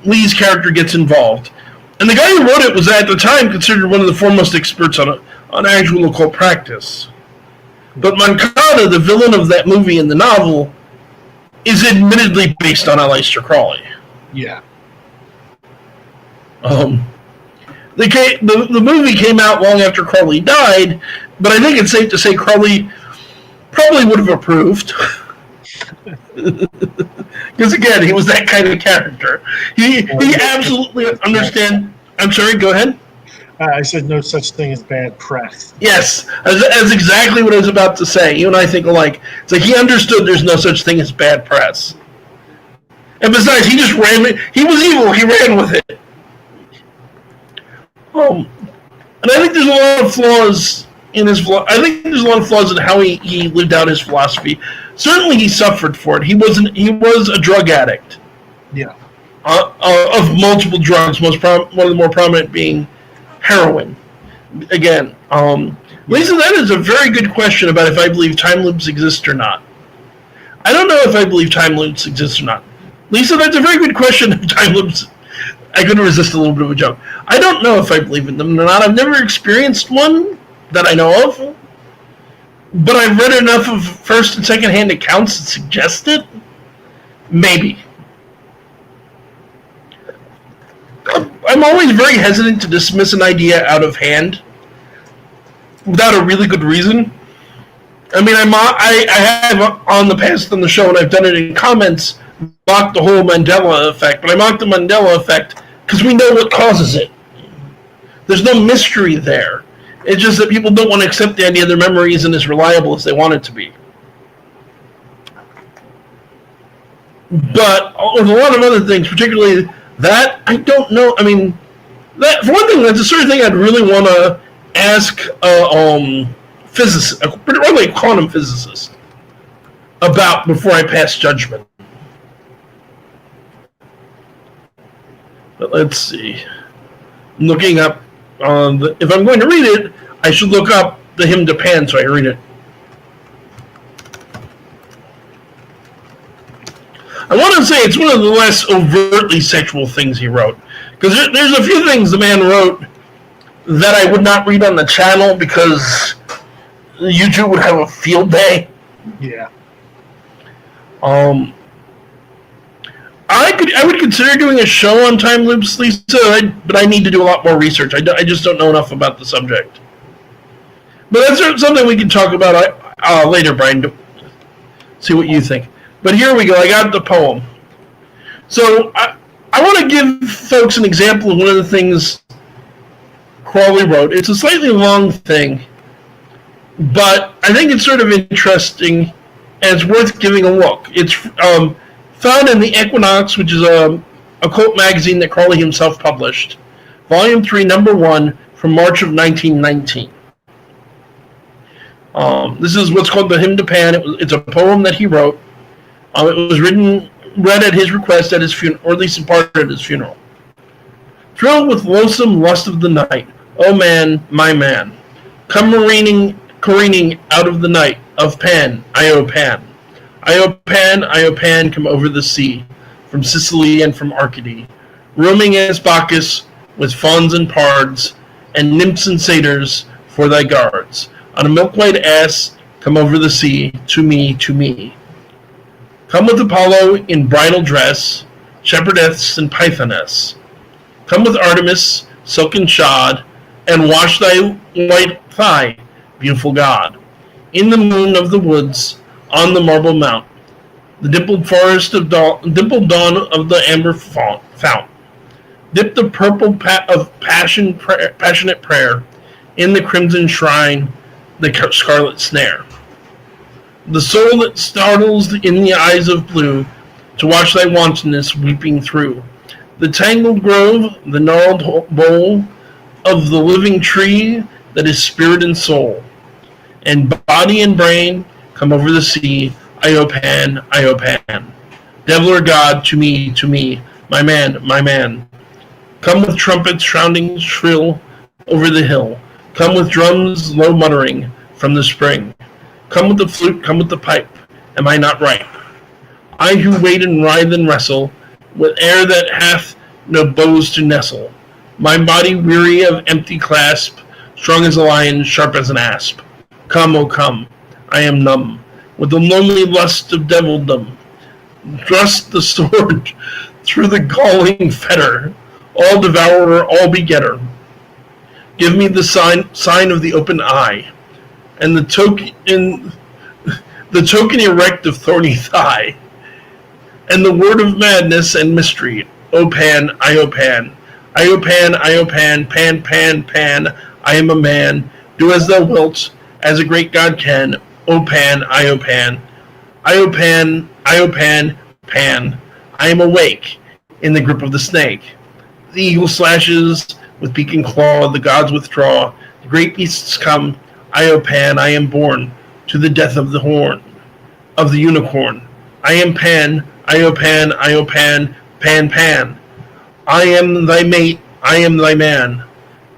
S1: Lee's character gets involved. And the guy who wrote it was at the time considered one of the foremost experts on actual occult practice. But Moncada, the villain of that movie and the novel, is admittedly based on Aleister Crowley.
S3: Yeah.
S1: The movie came out long after Crowley died, but I think it's safe to say Crowley probably would have approved. Because again, he was that kind of character. He absolutely understand. I'm sorry, go ahead.
S3: I said no such thing as bad press.
S1: Yes, that's exactly what I was about to say. You and I think alike. It's like he understood there's no such thing as bad press. And besides, he just ran it. He was evil. He ran with it. And I think there's a lot of flaws in his. I think there's a lot of flaws in how he lived out his philosophy. Certainly, he suffered for it. He was a drug addict.
S3: Yeah.
S1: Of multiple drugs. One of the more prominent being heroin. Again, Lisa, that is a very good question about if I believe time loops exist or not. I don't know if I believe time loops exist or not. Lisa, that's a very good question if time loops. I couldn't resist a little bit of a joke. I don't know if I believe in them or not. I've never experienced one that I know of. But I've read enough of first and second hand accounts that suggest it. Maybe. I'm always very hesitant to dismiss an idea out of hand without a really good reason. I mean, I have on the past on the show, and I've done it in comments, mocked the whole Mandela effect, but I mocked the Mandela effect because we know what causes it. There's no mystery there. It's just that people don't want to accept the idea their memory isn't as reliable as they want it to be. But there's a lot of other things, particularly that I don't know. I mean, that for one thing, that's the sort of thing I'd really want to ask a physicist, particularly a quantum physicist, about before I pass judgment. But let's see. I'm looking up if I'm going to read it, I should look up the hymn to Pan so I can read it. I want to say it's one of the less overtly sexual things he wrote. Because there's a few things the man wrote that I would not read on the channel because YouTube would have a field day.
S3: Yeah.
S1: I would consider doing a show on time loops, Lisa, but I need to do a lot more research. I just don't know enough about the subject. But that's something we can talk about later, Brian. See what you think. But here we go. I got the poem. So I want to give folks an example of one of the things Crowley wrote. It's a slightly long thing, but I think it's sort of interesting and it's worth giving a look. It's found in the Equinox, which is a occult magazine that Crowley himself published, Volume 3, Number 1, from March of 1919. This is what's called the Hymn to Pan. It's a poem that he wrote. It was read at his request at his funeral, or at least in part at his funeral. Thrilled with loathsome lust of the night, oh man, my man, come careening out of the night of Pan, Io Pan. Io Pan, come over the sea, from Sicily and from Arcady, roaming as Bacchus with fauns and pards, and nymphs and satyrs for thy guards. On a milk-white ass, come over the sea, to me, to me. Come with Apollo in bridal dress, shepherdess and pythoness. Come with Artemis, silken shod, and wash thy white thigh, beautiful God. In the moon of the woods, on the marble mount, the dimpled dawn of the amber fount. Dip the purple of passionate prayer in the crimson shrine, the scarlet snare. The soul that startles in the eyes of blue to watch thy wantonness weeping through. The tangled grove, the gnarled bole of the living tree that is spirit and soul. And body and brain come over the sea, Iopan, Iopan. Devil or God, to me, my man, my man. Come with trumpets sounding shrill over the hill. Come with drums low muttering from the spring. Come with the flute, come with the pipe. Am I not ripe? I who wait and writhe and wrestle with air that hath no bows to nestle. My body weary of empty clasp, strong as a lion, sharp as an asp. Come, oh come, I am numb with the lonely lust of devildom. Thrust the sword through the galling fetter, all devourer, all begetter. Give me the sign of the open eye, and the token erect of thorny thigh, and the word of madness and mystery. O Pan, Iopan, Iopan, Iopan, Pan, Pan, Pan. I am a man. Do as thou wilt, as a great God can. O Pan, Iopan, Iopan, Iopan, Pan. I am awake in the grip of the snake. The eagle slashes with beak and claw. The gods withdraw. The great beasts come. Iopan, I am born to the death of the horn, of the unicorn. I am Pan, Iopan, Iopan, Pan, Pan. I am thy mate, I am thy man.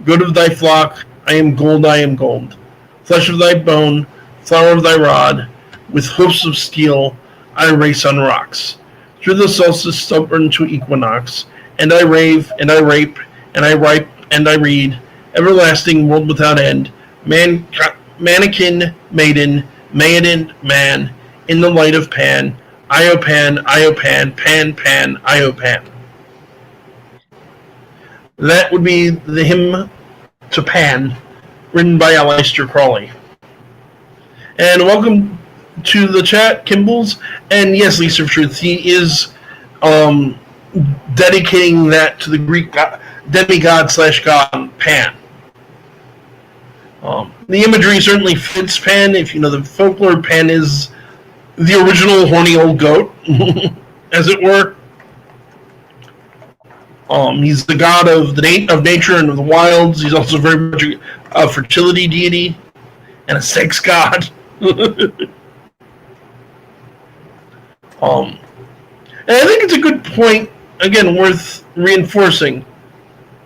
S1: Good of thy flock, I am gold, I am gold. Flesh of thy bone, flower of thy rod, with hoofs of steel, I race on rocks. Through the solstice stubborn to equinox, and I rave, and I rape, and I ripe, and I read, everlasting world without end, mannequin, maiden, man, in the light of Pan, Iopan, Iopan, Pan, Pan, Iopan. That would be the hymn to Pan, written by Aleister Crowley. And welcome to the chat, Kimbles. And yes, Lisa of Truth, he is dedicating that to the Greek demigod / god Pan. The imagery certainly fits Pan. If you know the folklore, Pan is the original horny old goat, as it were. He's the god of nature and of the wilds. He's also very much a fertility deity and a sex god. And I think it's a good point, again, worth reinforcing.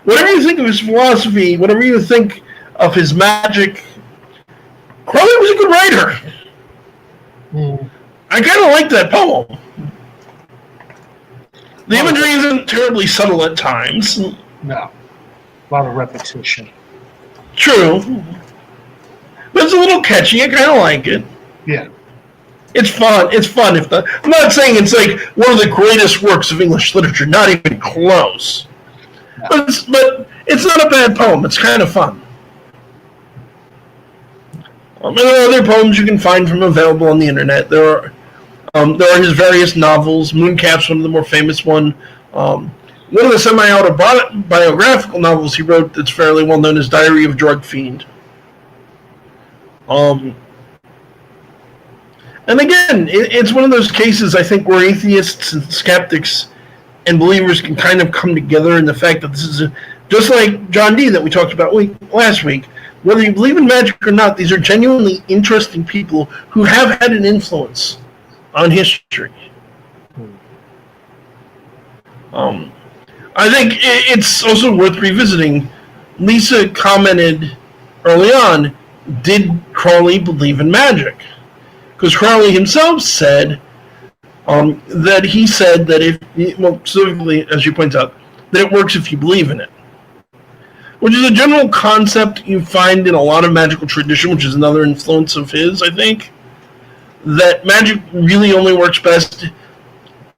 S1: Whatever you think of his philosophy, whatever you think of his magic, Crowley was a good writer. I kind of like that poem. The imagery isn't terribly subtle at times.
S3: No. A lot of repetition.
S1: True. But it's a little catchy. I kind of like it.
S3: Yeah.
S1: It's fun. I'm not saying it's like one of the greatest works of English literature. Not even close. No. But it's not a bad poem. It's kind of fun. And there are other poems you can find from available on the internet. There are his various novels. Mooncap's one of the more famous one. One of the semi-autobiographical novels he wrote that's fairly well known is Diary of a Drug Fiend. And again, it's one of those cases, I think, where atheists and skeptics and believers can kind of come together in the fact that this is just like John Dee that we talked about last week. Whether you believe in magic or not, these are genuinely interesting people who have had an influence on history. I think it's also worth revisiting. Lisa commented early on, did Crowley believe in magic? Because Crowley himself said that he said that specifically, as you point out, that it works if you believe in it. Which is a general concept you find in a lot of magical tradition, which is another influence of his, I think. That magic really only works best,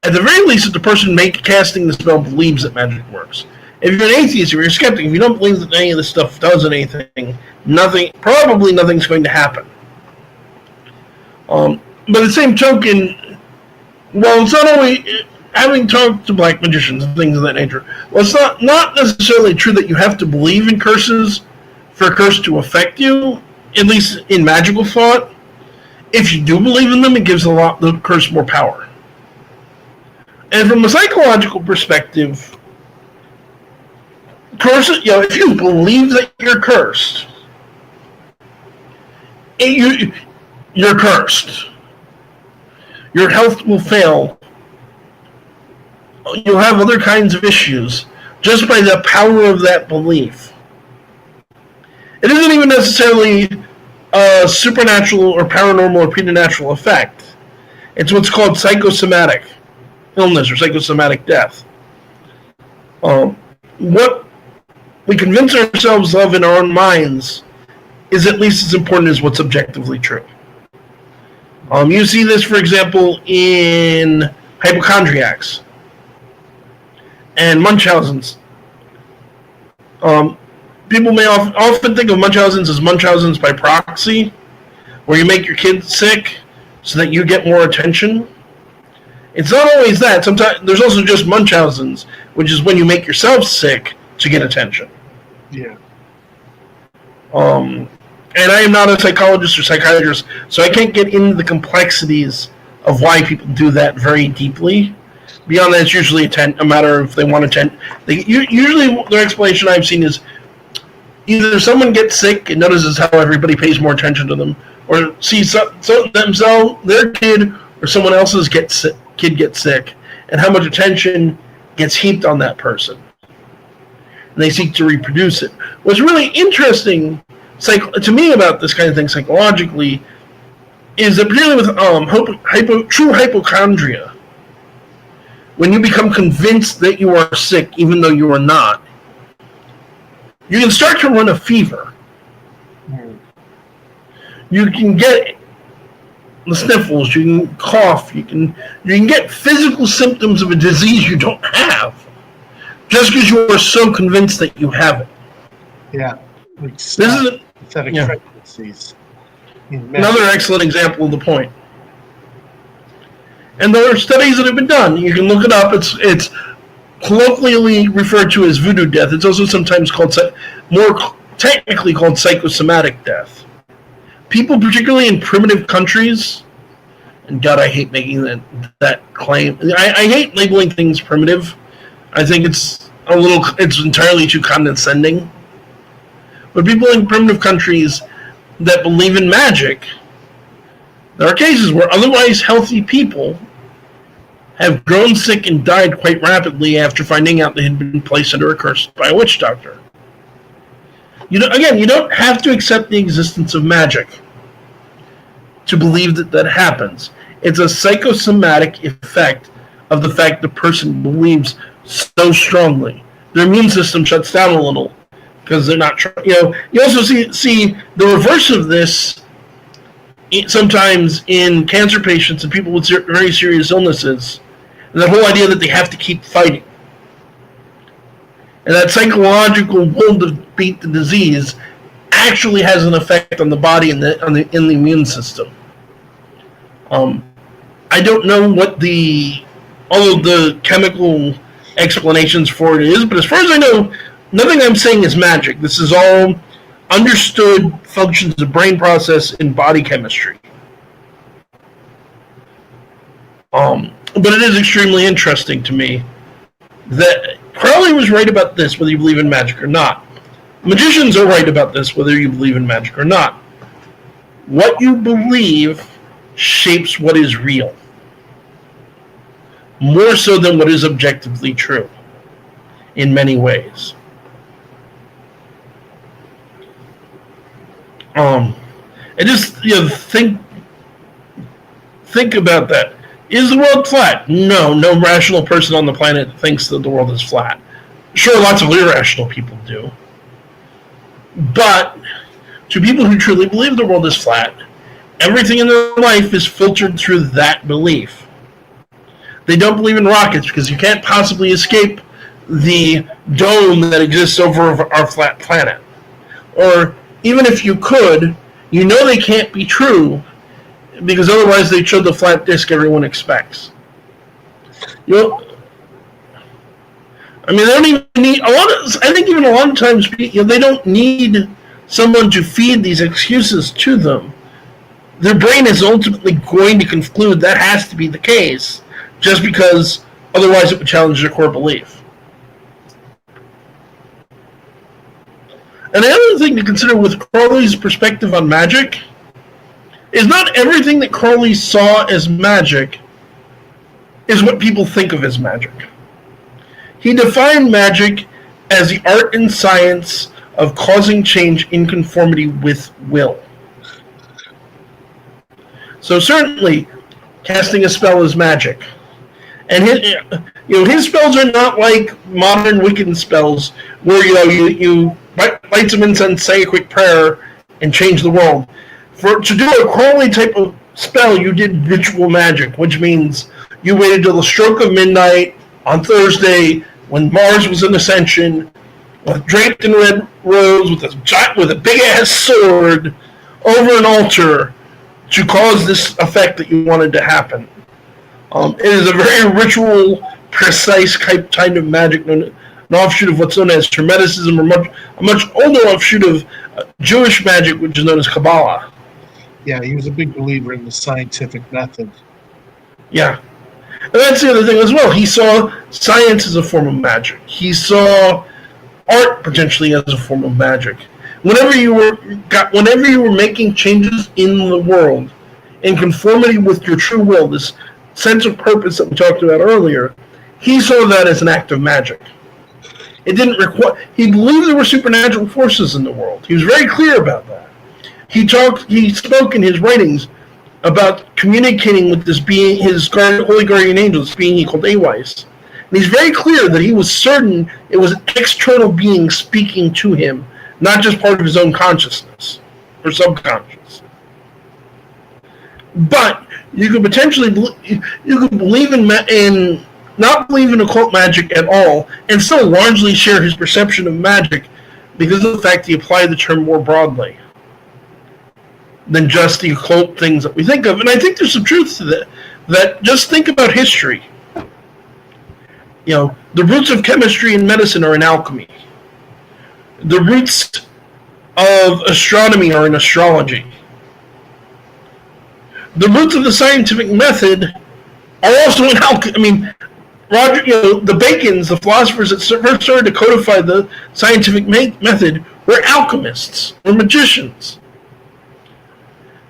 S1: at the very least, if the person casting the spell believes that magic works. If you're an atheist, if you're a skeptic, if you don't believe that any of this stuff does anything, probably nothing's going to happen. But at the same token, well, it's not always, having talked to black magicians and things of that nature, well, it's not necessarily true that you have to believe in curses for a curse to affect you, at least in magical thought. If you do believe in them, it gives the curse more power. And from a psychological perspective, curses, if you believe that you're cursed, you're cursed. Your health will fail. You'll have other kinds of issues just by the power of that belief. It isn't even necessarily a supernatural or paranormal or preternatural effect. It's what's called psychosomatic illness or psychosomatic death. What we convince ourselves of in our own minds is at least as important as what's objectively true. You see this, for example, in hypochondriacs and Munchausen's. People may often think of Munchausen's as Munchausen's by proxy, where you make your kid sick so that you get more attention. It's not always that. Sometimes there's also just Munchausen's, which is when you make yourself sick to get attention.
S3: Yeah.
S1: And I am not a psychologist or psychiatrist, so I can't get into the complexities of why people do that very deeply. Beyond that, it's usually a matter of if they want to usually their explanation I've seen is either someone gets sick and notices how everybody pays more attention to them, or sees themselves, their kid, or someone else's kid gets sick, and how much attention gets heaped on that person. And they seek to reproduce it. What's really interesting to me about this kind of thing psychologically is that particularly with true hypochondria, when you become convinced that you are sick even though you are not, you can start to run a fever. You can get the sniffles, you can cough, you can get physical symptoms of a disease you don't have just because you are so convinced that you have it.
S3: Yeah.
S1: This is
S3: pregnancies.
S1: Another excellent example of the point. And there are studies that have been done. You can look it up. It's colloquially referred to as voodoo death. It's also sometimes called, more technically called psychosomatic death. People, particularly in primitive countries, and God, I hate making that claim. I hate labeling things primitive. I think it's entirely too condescending. But people in primitive countries that believe in magic, there are cases where otherwise healthy people have grown sick and died quite rapidly after finding out they had been placed under a curse by a witch doctor. You don't have to accept the existence of magic to believe that happens. It's a psychosomatic effect of the fact the person believes so strongly. Their immune system shuts down a little because they're not. You also see the reverse of this sometimes in cancer patients and people with very serious illnesses. And that whole idea that they have to keep fighting. And that psychological will to beat the disease actually has an effect on the body and in the immune system. I don't know what all of the chemical explanations for it is, but as far as I know, nothing I'm saying is magic. This is all understood functions of brain process in body chemistry. But it is extremely interesting to me that Crowley was right about this, whether you believe in magic or not. Magicians are right about this, whether you believe in magic or not. What you believe shapes what is real, more so than what is objectively true, in many ways. And just think about that. Is the world flat? No rational person on the planet thinks that the world is flat. Sure, lots of irrational people do. But to people who truly believe the world is flat, everything in their life is filtered through that belief. They don't believe in rockets because you can't possibly escape the dome that exists over our flat planet. Or even if you could, you know they can't be true because otherwise they'd show the flat disk everyone expects. You know, I mean, they don't even need a lot of. I think even a lot of times, they don't need someone to feed these excuses to them. Their brain is ultimately going to conclude that has to be the case, just because otherwise it would challenge their core belief. And the other thing to consider with Crowley's perspective on magic is not everything that Crowley saw as magic is what people think of as magic. He defined magic as the art and science of causing change in conformity with will. So certainly, casting a spell is magic. And his spells are not like modern Wiccan spells where you light some incense, say a quick prayer, and change the world. To do a Crowley type of spell, you did ritual magic, which means you waited till the stroke of midnight on Thursday when Mars was in ascension, draped in red robes with a big ass sword over an altar to cause this effect that you wanted to happen. It is a very ritual, precise kind of magic, an offshoot of what's known as Hermeticism, or a much older offshoot of Jewish magic, which is known as Kabbalah.
S3: Yeah, he was a big believer in the scientific method.
S1: Yeah. And that's the other thing as well. He saw science as a form of magic. He saw art potentially as a form of magic. Whenever you were making changes in the world in conformity with your true will, this sense of purpose that we talked about earlier, he saw that as an act of magic. It didn't require. He believed there were supernatural forces in the world. He was very clear about that. He spoke in his writings about communicating with this being, his holy guardian angel, this being he called Awais. And he's very clear that he was certain it was an external being speaking to him, not just part of his own consciousness or subconscious. But you could potentially believe in not believe in occult magic at all, and still largely share his perception of magic because of the fact he applied the term more broadly than just the occult things that we think of. And I think there's some truth to that. That just think about history. The roots of chemistry and medicine are in alchemy. The roots of astronomy are in astrology. The roots of the scientific method are also in alchemy. I mean, the Bacons, the philosophers that first started to codify the scientific method, were alchemists, were magicians.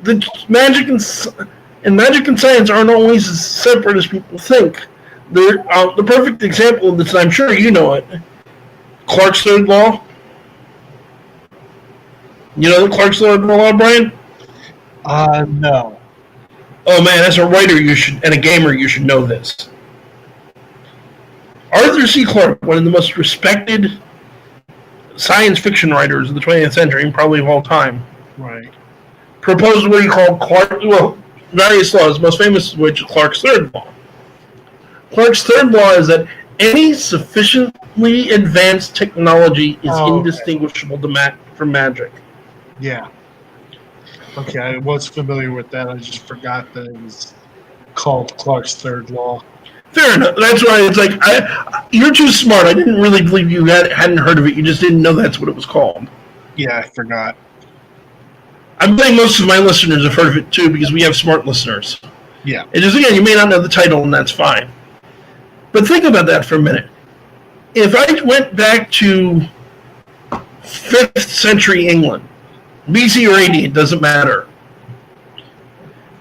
S1: The magic and science aren't always as separate as people think. The perfect example of this, and I'm sure you know it, Clarke's third law. You know the Clarke's third law, Brian?
S3: No.
S1: Oh man, as a writer and a gamer, you should know this. Arthur C. Clarke, one of the most respected science fiction writers of the 20th century, and probably of all time,
S3: Right.
S1: proposed what he called various laws, most famous of which is Clarke's third law. Clarke's third law is that any sufficiently advanced technology is indistinguishable from magic.
S3: Yeah. Okay, I was familiar with that. I just forgot that it was called Clarke's third law.
S1: Fair enough. That's why it's like, you're too smart. I didn't really believe you hadn't heard of it. You just didn't know that's what it was called.
S3: Yeah, I forgot.
S1: I'm betting most of my listeners have heard of it too because we have smart listeners.
S3: Yeah.
S1: And just again, you may not know the title, and that's fine. But think about that for a minute. If I went back to 5th century England, BC or AD, it doesn't matter.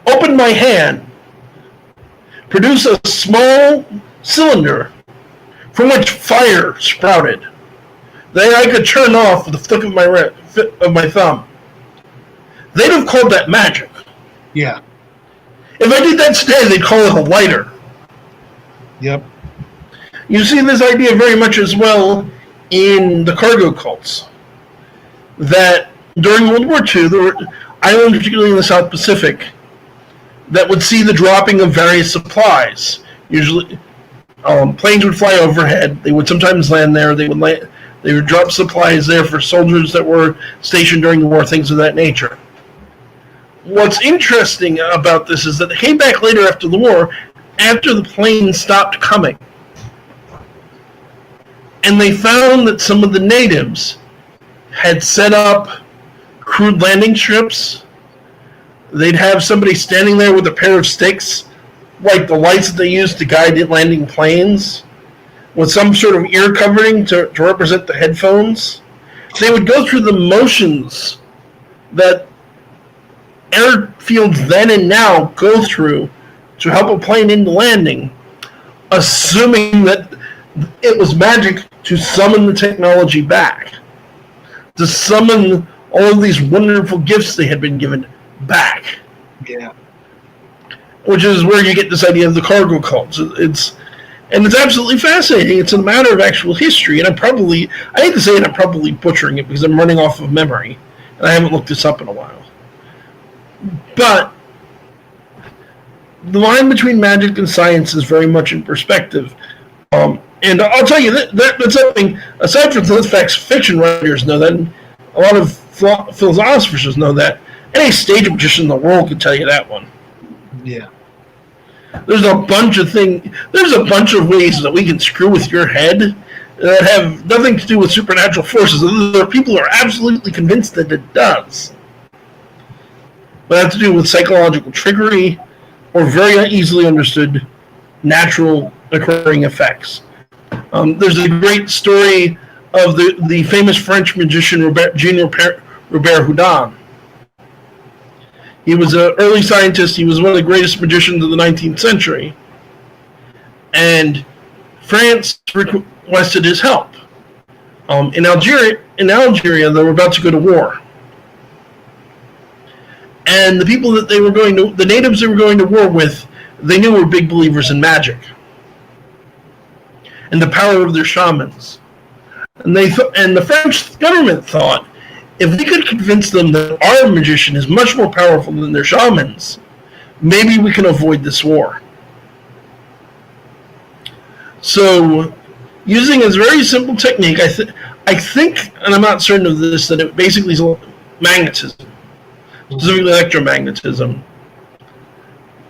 S1: Open my hand, produce a small cylinder from which fire sprouted that I could turn off with the flick of my thumb. They'd have called that magic.
S3: Yeah.
S1: If I did that today, they'd call it a lighter.
S3: Yep.
S1: You see this idea very much as well in the cargo cults. That during World War II, there were islands, particularly in the South Pacific, that would see the dropping of various supplies. Usually, planes would fly overhead. They would sometimes land there. They would drop supplies there for soldiers that were stationed during the war, things of that nature. What's interesting about this is that they came back later after the war, after the plane stopped coming. And they found that some of the natives had set up crude landing strips. They'd have somebody standing there with a pair of sticks, like the lights that they use to guide landing planes, with some sort of ear covering to represent the headphones. They would go through the motions that airfields then and now go through to help a plane into landing, assuming that it was magic to summon the technology back, to summon all of these wonderful gifts they had been given back.
S3: Yeah.
S1: Which is where you get this idea of the cargo cults. It's absolutely fascinating. It's a matter of actual history, and I hate to say it, I'm probably butchering it because I'm running off of memory, and I haven't looked this up in a while. But the line between magic and science is very much in perspective. And I'll tell you, that's something, aside from the facts, fiction writers know that, and a lot of philosophers know that. Any stage magician in the world could tell you that one.
S3: Yeah.
S1: There's a bunch of ways that we can screw with your head that have nothing to do with supernatural forces. There are people who are absolutely convinced that it does. But it has to do with psychological trickery or very easily understood natural occurring effects. There's a great story of the famous French magician Robert Houdin. He was an early scientist. He was one of the greatest magicians of the 19th century. And France requested his help. In Algeria, they were about to go to war. And the people that the natives they were going to war with, they knew were big believers in magic and the power of their shamans. And the French government thought, if we could convince them that our magician is much more powerful than their shamans, maybe we can avoid this war. So, using this very simple technique, I think, and I'm not certain of this, that it basically is magnetism, specifically electromagnetism.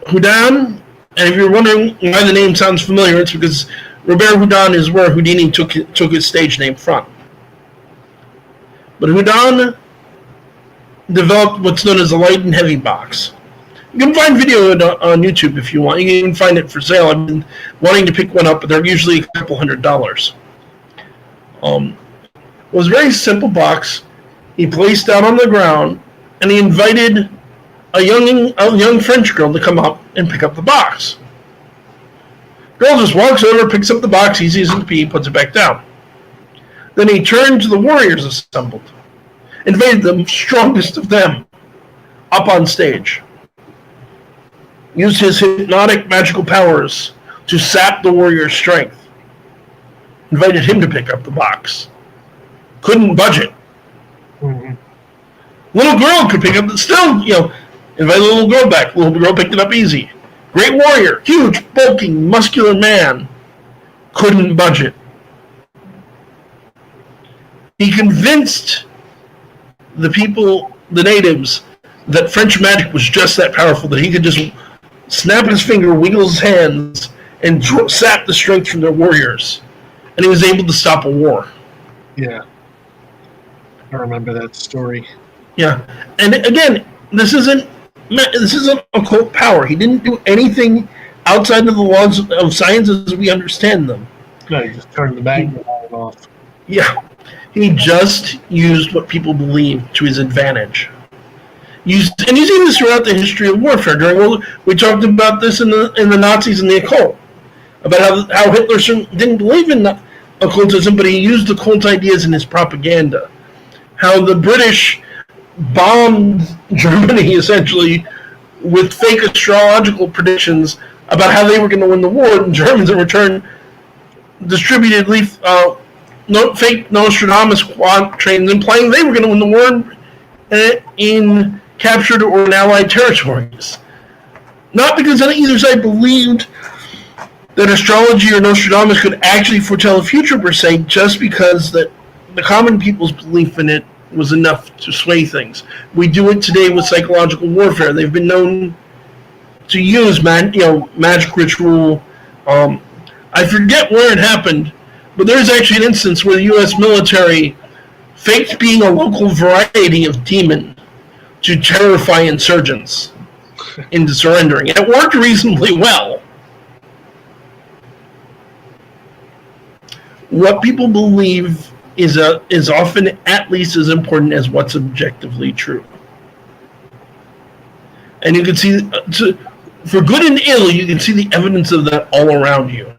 S1: Houdin, and if you're wondering why the name sounds familiar, it's because Robert Houdin is where Houdini took his stage name from. But Houdin developed what's known as a light and heavy box. You can find video on YouTube if you want. You can even find it for sale. I've been wanting to pick one up, but they're usually a couple $100. It was a very simple box. He placed down on the ground, and he invited a young French girl to come up and pick up the box. Girl just walks over, picks up the box, he sees it pee, puts it back down. Then he turned to the warriors assembled, invited the strongest of them up on stage, used his hypnotic magical powers to sap the warrior's strength, invited him to pick up the box. Couldn't budge it.
S3: Mm-hmm.
S1: Little girl could pick up the, still, invite the little girl back. Little girl picked it up easy. Great warrior, huge, bulking, muscular man, couldn't budge it. He convinced the people, the natives, that French magic was just that powerful, that he could just snap his finger, wiggle his hands, and sap the strength from their warriors. And he was able to stop a war.
S3: Yeah. I remember that story.
S1: Yeah. And again, this isn't occult power. He didn't do anything outside of the laws of science as we understand them.
S3: No, he just turned the magnet off.
S1: Yeah. He just used what people believe to his advantage. And you see this throughout the history of warfare. We talked about this in the Nazis and the occult, about how Hitler didn't believe in occultism, but he used occult ideas in his propaganda. How the British bombed Germany essentially with fake astrological predictions about how they were going to win the war, and Germans in return distributed fake Nostradamus quatrains implying they were going to win the war in captured or in allied territories. Not because either side believed that astrology or Nostradamus could actually foretell the future per se, just because that the common people's belief in it was enough to sway things. We do it today with psychological warfare. They've been known to use magic ritual. I forget where it happened, but there's actually an instance where the U.S. military faked being a local variety of demon to terrify insurgents into surrendering. And it worked reasonably well. What people believe is often at least as important as what's objectively true. And you can see, for good and ill, you can see the evidence of that all around you.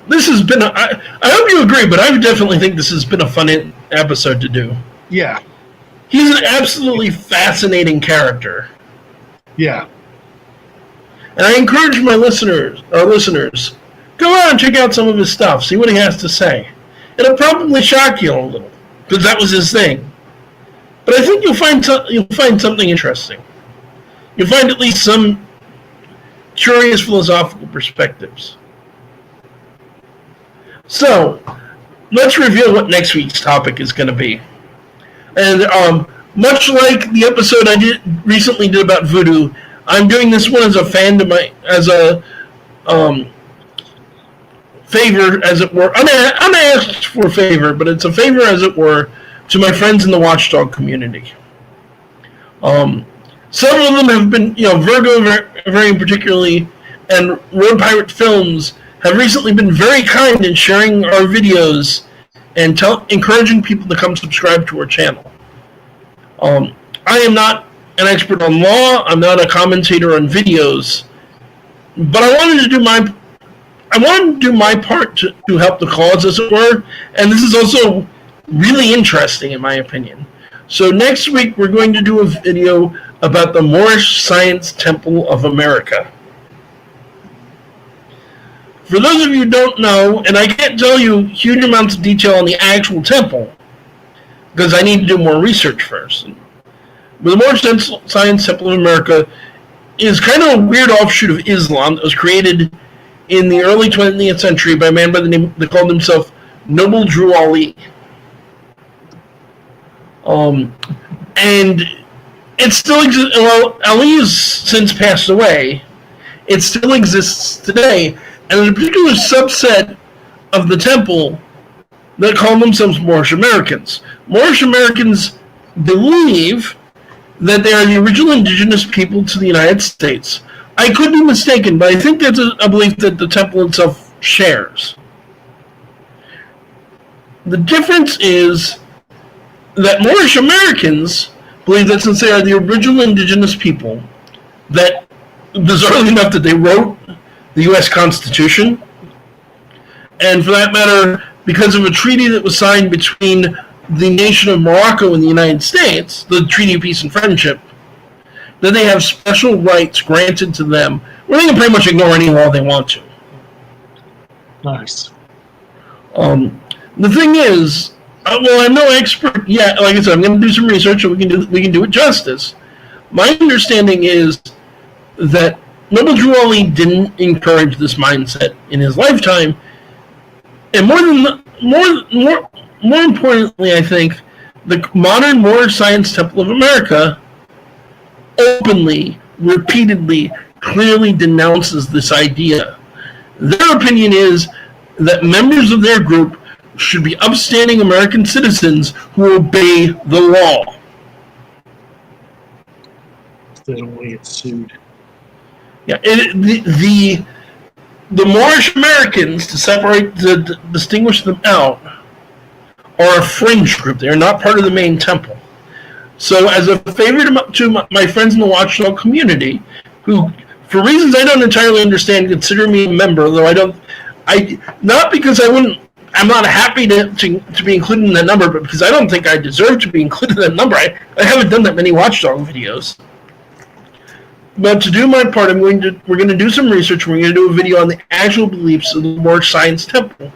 S1: This has been, I hope you agree, but I definitely think this has been a fun episode to do.
S3: Yeah.
S1: He's an absolutely fascinating character.
S3: Yeah.
S1: And I encourage our listeners, go out and check out some of his stuff, see what he has to say. It'll probably shock you a little, because that was his thing. But I think you'll find something interesting. You'll find at least some curious philosophical perspectives. So, let's reveal what next week's topic is going to be. And much like the episode I recently did about voodoo, I'm doing this one as a favor, as it were. Unasked for favor, but it's a favor, as it were, to my friends in the Watchdog community. Several of them have been, Virgo very particularly, and Road Pirate Films have recently been very kind in sharing our videos and encouraging people to come subscribe to our channel. I am not an expert on law. I'm not a commentator on videos, but I wanted to do my part to help the cause, as it were, and this is also really interesting in my opinion. So next week we're going to do a video about the Moorish Science Temple of America. For those of you who don't know, and I can't tell you huge amounts of detail on the actual temple, because I need to do more research first. But the Moorish Science Temple of America is kind of a weird offshoot of Islam that was created in the early 20th century by a man by the name, that called himself Noble Drew Ali. And it still exists. Well, Ali has since passed away. It still exists today. And there's a particular subset of the temple that call themselves Moorish Americans. Moorish Americans believe that they are the original indigenous people to the United States. I could be mistaken, but I think that's a belief that the temple itself shares. The difference is that Moorish Americans believe that since they are the original indigenous people, that bizarrely enough that they wrote the U.S. Constitution, and for that matter, because of a treaty that was signed between the nation of Morocco and the United States, the Treaty of Peace and Friendship, that they have special rights granted to them where they can pretty much ignore any law they want to.
S3: Nice.
S1: The thing is, well, I'm no expert yet. Like I said, I'm going to do some research and we can do it justice. My understanding is that Noble Drew Ali didn't encourage this mindset in his lifetime, and more importantly, I think the modern Moorish Science Temple of America openly, repeatedly, clearly denounces this idea. Their opinion is that members of their group should be upstanding American citizens who obey the law.
S3: They don't want to get sued.
S1: Yeah, the Moorish Americans, to distinguish them out, are a fringe group. They are not part of the main temple. So, as a favor to my friends in the Watchdog community, who, for reasons I don't entirely understand, consider me a member, though not because I'm not happy to be included in that number, but because I don't think I deserve to be included in that number. I haven't done that many Watchdog videos. But to do my part, we're going to do some research. We're going to do a video on the actual beliefs of the Moorish Science Temple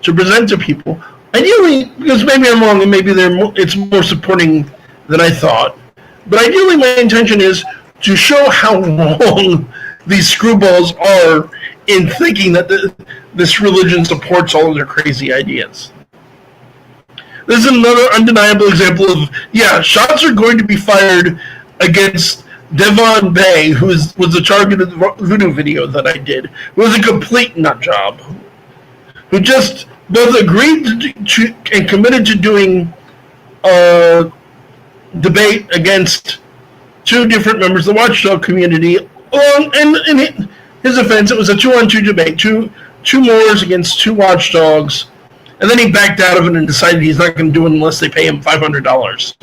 S1: to present to people. Ideally, because maybe I'm wrong and maybe it's more supporting than I thought. But ideally, my intention is to show how wrong these screwballs are in thinking that this religion supports all of their crazy ideas. This is another undeniable example of, shots are going to be fired against Devon Bay, who was the target of the Voodoo video that I did, who was a complete nut job, who just both agreed to and committed to doing a debate against two different members of the Watchdog community. And in his offense, it was a 2-on-2 debate, two Moors against two Watchdogs, and then he backed out of it and decided he's not going to do it unless they pay him $500.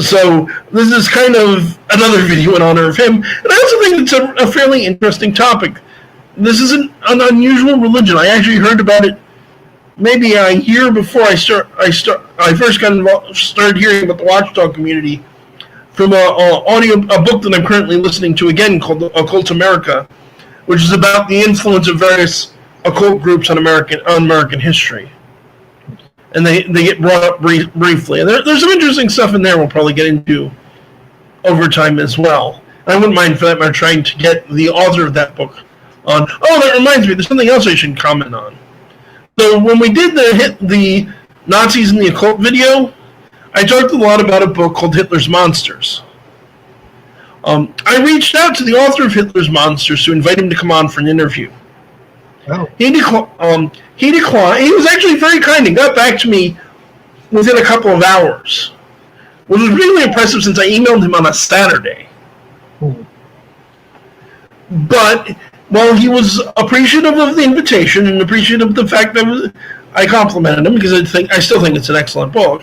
S1: So this is kind of another video in honor of him, and I also think it's a fairly interesting topic. This isn't an unusual religion. I actually heard about it maybe a year before I first started hearing about the Watchdog community from a book that I'm currently listening to again called Occult America, which is about the influence of various occult groups on American history. And they get brought up briefly. And there's some interesting stuff in there we'll probably get into over time as well. I wouldn't mind, for that matter, trying to get the author of that book on. Oh, that reminds me, there's something else I should comment on. So when we did the Nazis in the Occult video, I talked a lot about a book called Hitler's Monsters. I reached out to the author of Hitler's Monsters to invite him to come on for an interview.
S3: Oh.
S1: He declined. He was actually very kind and got back to me within a couple of hours, which was really impressive since I emailed him on a Saturday. But while he was appreciative of the invitation and appreciative of the fact that I complimented him because I still think it's an excellent book,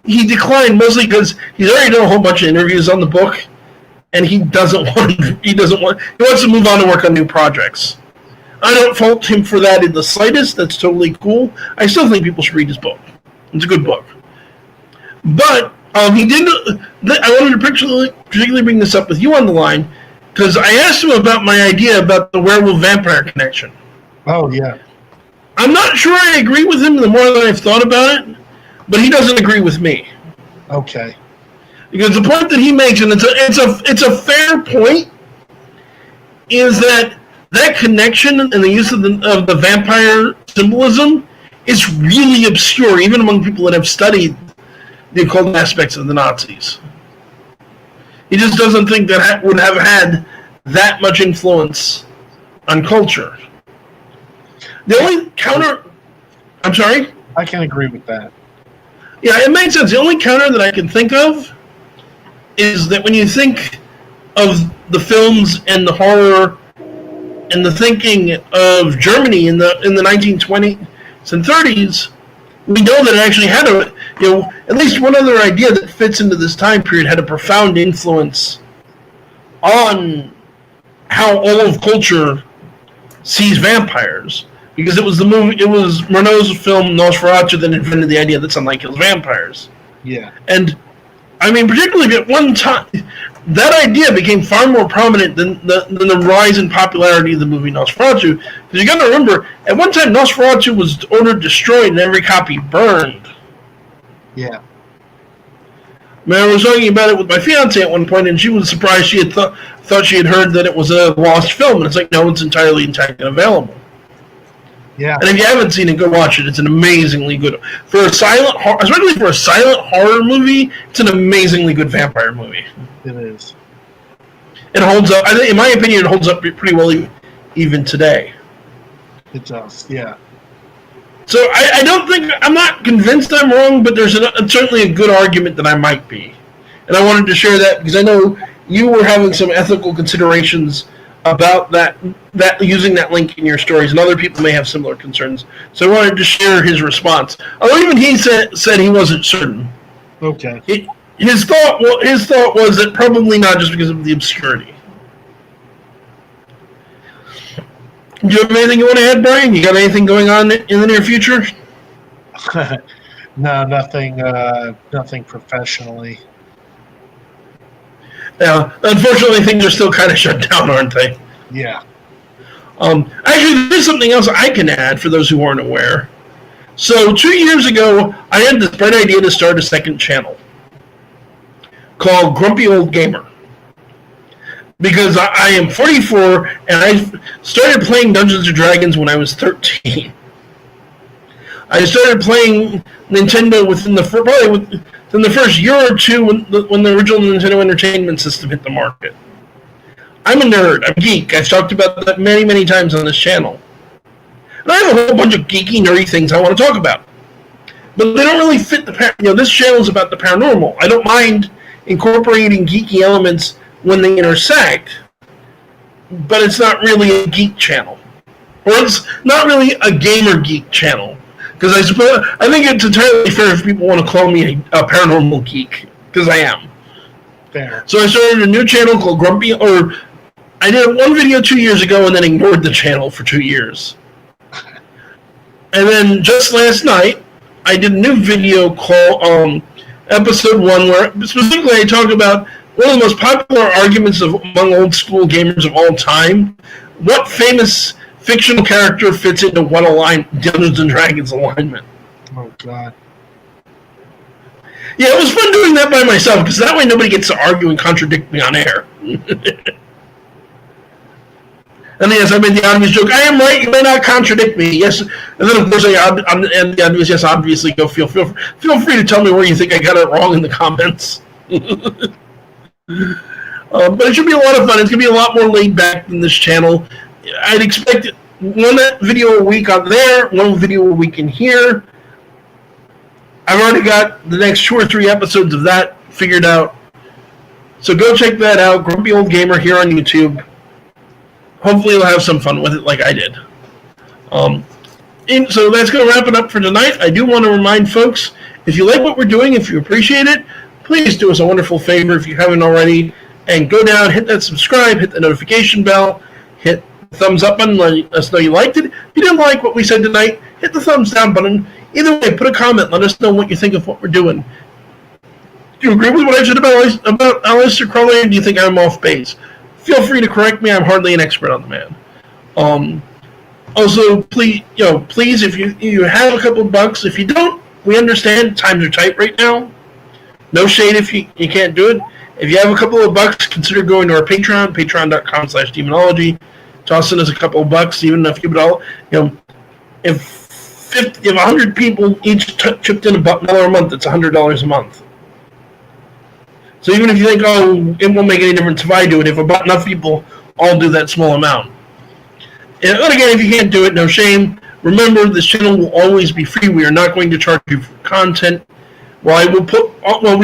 S1: he declined mostly because he's already done a whole bunch of interviews on the book, and he wants to move on to work on new projects. I don't fault him for that in the slightest. That's totally cool. I still think people should read his book. It's a good book. But he didn't. I wanted to particularly bring this up with you on the line because I asked him about my idea about the werewolf-vampire connection.
S3: Oh, yeah.
S1: I'm not sure I agree with him the more that I've thought about it, but he doesn't agree with me.
S3: Okay.
S1: Because the point that he makes, and it's a fair point, is that connection and the use of the vampire symbolism is really obscure, even among people that have studied the occult aspects of the Nazis. He just doesn't think that would have had that much influence on culture. The only counter... I'm sorry?
S3: I can agree with that.
S1: Yeah, it makes sense. The only counter that I can think of is that when you think of the films and the horror and the thinking of Germany in the 1920s and 30s, we know that it actually had at least one other idea that fits into this time period had a profound influence on how all of culture sees vampires. Because it was Murnau's film Nosferatu that invented the idea that sunlight kills vampires. Yeah. And I mean, particularly at one time, that idea became far more prominent than the rise in popularity of the movie Nosferatu. Because you got to remember, at one time Nosferatu was ordered destroyed and every copy burned.
S3: Yeah.
S1: I mean, I was talking about it with my fiance at one point, and she was surprised. She had thought she had heard that it was a lost film, and it's like, no, it's entirely intact and available.
S3: Yeah.
S1: And if you haven't seen it, go watch it. It's an amazingly good, especially for a silent horror movie. It's an amazingly good vampire movie.
S3: It is.
S1: It holds up. I think, in my opinion, it holds up pretty well even today.
S3: It does. Yeah.
S1: So I'm not convinced I'm wrong, but there's certainly a good argument that I might be, and I wanted to share that because I know you were having some ethical considerations about that using that link in your stories, and other people may have similar concerns. So I wanted to share his response. Although even he said he wasn't certain.
S3: Okay.
S1: His thought was that probably not, just because of the obscurity. Do you have anything you want to add, Brian? You got anything going on in the near future?
S3: No, nothing. Nothing professionally.
S1: Yeah, unfortunately, things are still kind of shut down, aren't they?
S3: Yeah.
S1: Actually, there's something else I can add for those who aren't aware. So 2 years ago, I had this bright idea to start a second channel called Grumpy Old Gamer. Because I am 44, and I started playing Dungeons & Dragons when I was 13. I started playing Nintendo within the first year or two when the original Nintendo Entertainment System hit the market. I'm a nerd. I'm a geek. I've talked about that many, many times on this channel. And I have a whole bunch of geeky, nerdy things I want to talk about. But they don't really fit this channel is about the paranormal. I don't mind incorporating geeky elements when they intersect, but it's not really a geek channel. Or it's not really a gamer geek channel. Because I think it's entirely fair if people want to call me a paranormal geek, because I am.
S3: Fair.
S1: So I started a new channel called I did one video 2 years ago and then ignored the channel for 2 years. And then just last night, I did a new video called Episode 1, where specifically I talked about one of the most popular arguments among old school gamers of all time. What famous fictional character fits into what Dungeons and Dragons alignment?
S3: Oh, God.
S1: Yeah, it was fun doing that by myself, because that way nobody gets to argue and contradict me on air. And yes, I made the obvious joke, I am right, you may not contradict me. Yes, and then of course and the obvious, yes, obviously, feel free to tell me where you think I got it wrong in the comments. But it should be a lot of fun. It's going to be a lot more laid back than this channel. I'd expect one video a week on there, one video a week in here. I've already got the next 2 or 3 episodes of that figured out. So go check that out. Grumpy Old Gamer here on YouTube. Hopefully you'll have some fun with it like I did. So that's going to wrap it up for tonight. I do want to remind folks, if you like what we're doing, if you appreciate it, please do us a wonderful favor if you haven't already, and go down, hit that subscribe, hit the notification bell, hit the thumbs up button, let us know you liked it. If you didn't like what we said tonight, hit the thumbs down button. Either way, put a comment, let us know what you think of what we're doing. Do you agree with what I said about Aleister Crowley, or do you think I'm off base? Feel free to correct me. I'm hardly an expert on the man. Also, please, if you have a couple of bucks. If you don't, we understand times are tight right now. No shade if you can't do it. If you have a couple of bucks, consider going to our Patreon, patreon.com/demonology. Tossing us a couple of bucks, even if you all, if 100 people each chipped in $1 a month, it's $100 a month. So even if you think, it won't make any difference if I do it, if about enough people all do that small amount. And again, if you can't do it, no shame. Remember, this channel will always be free. We are not going to charge you for content. While we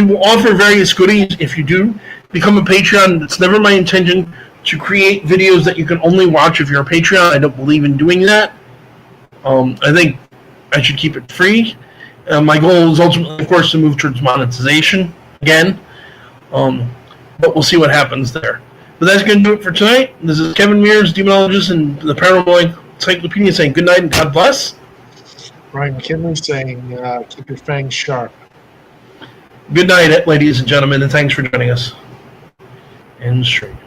S1: will offer various goodies if you do become a Patreon. It's never my intention to create videos that you can only watch if you're a Patreon. I don't believe in doing that. I think I should keep it free. My goal is ultimately, of course, to move towards monetization again. But we'll see what happens there. But that's going to do it for tonight. This is Kevin Mears, demonologist and the Paranormal Encyclopedia, saying good night and God bless.
S3: Ryan McKinley saying keep your fangs sharp.
S1: Good night, ladies and gentlemen, and thanks for joining us. End stream.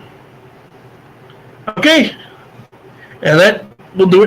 S1: Okay. And that will do it.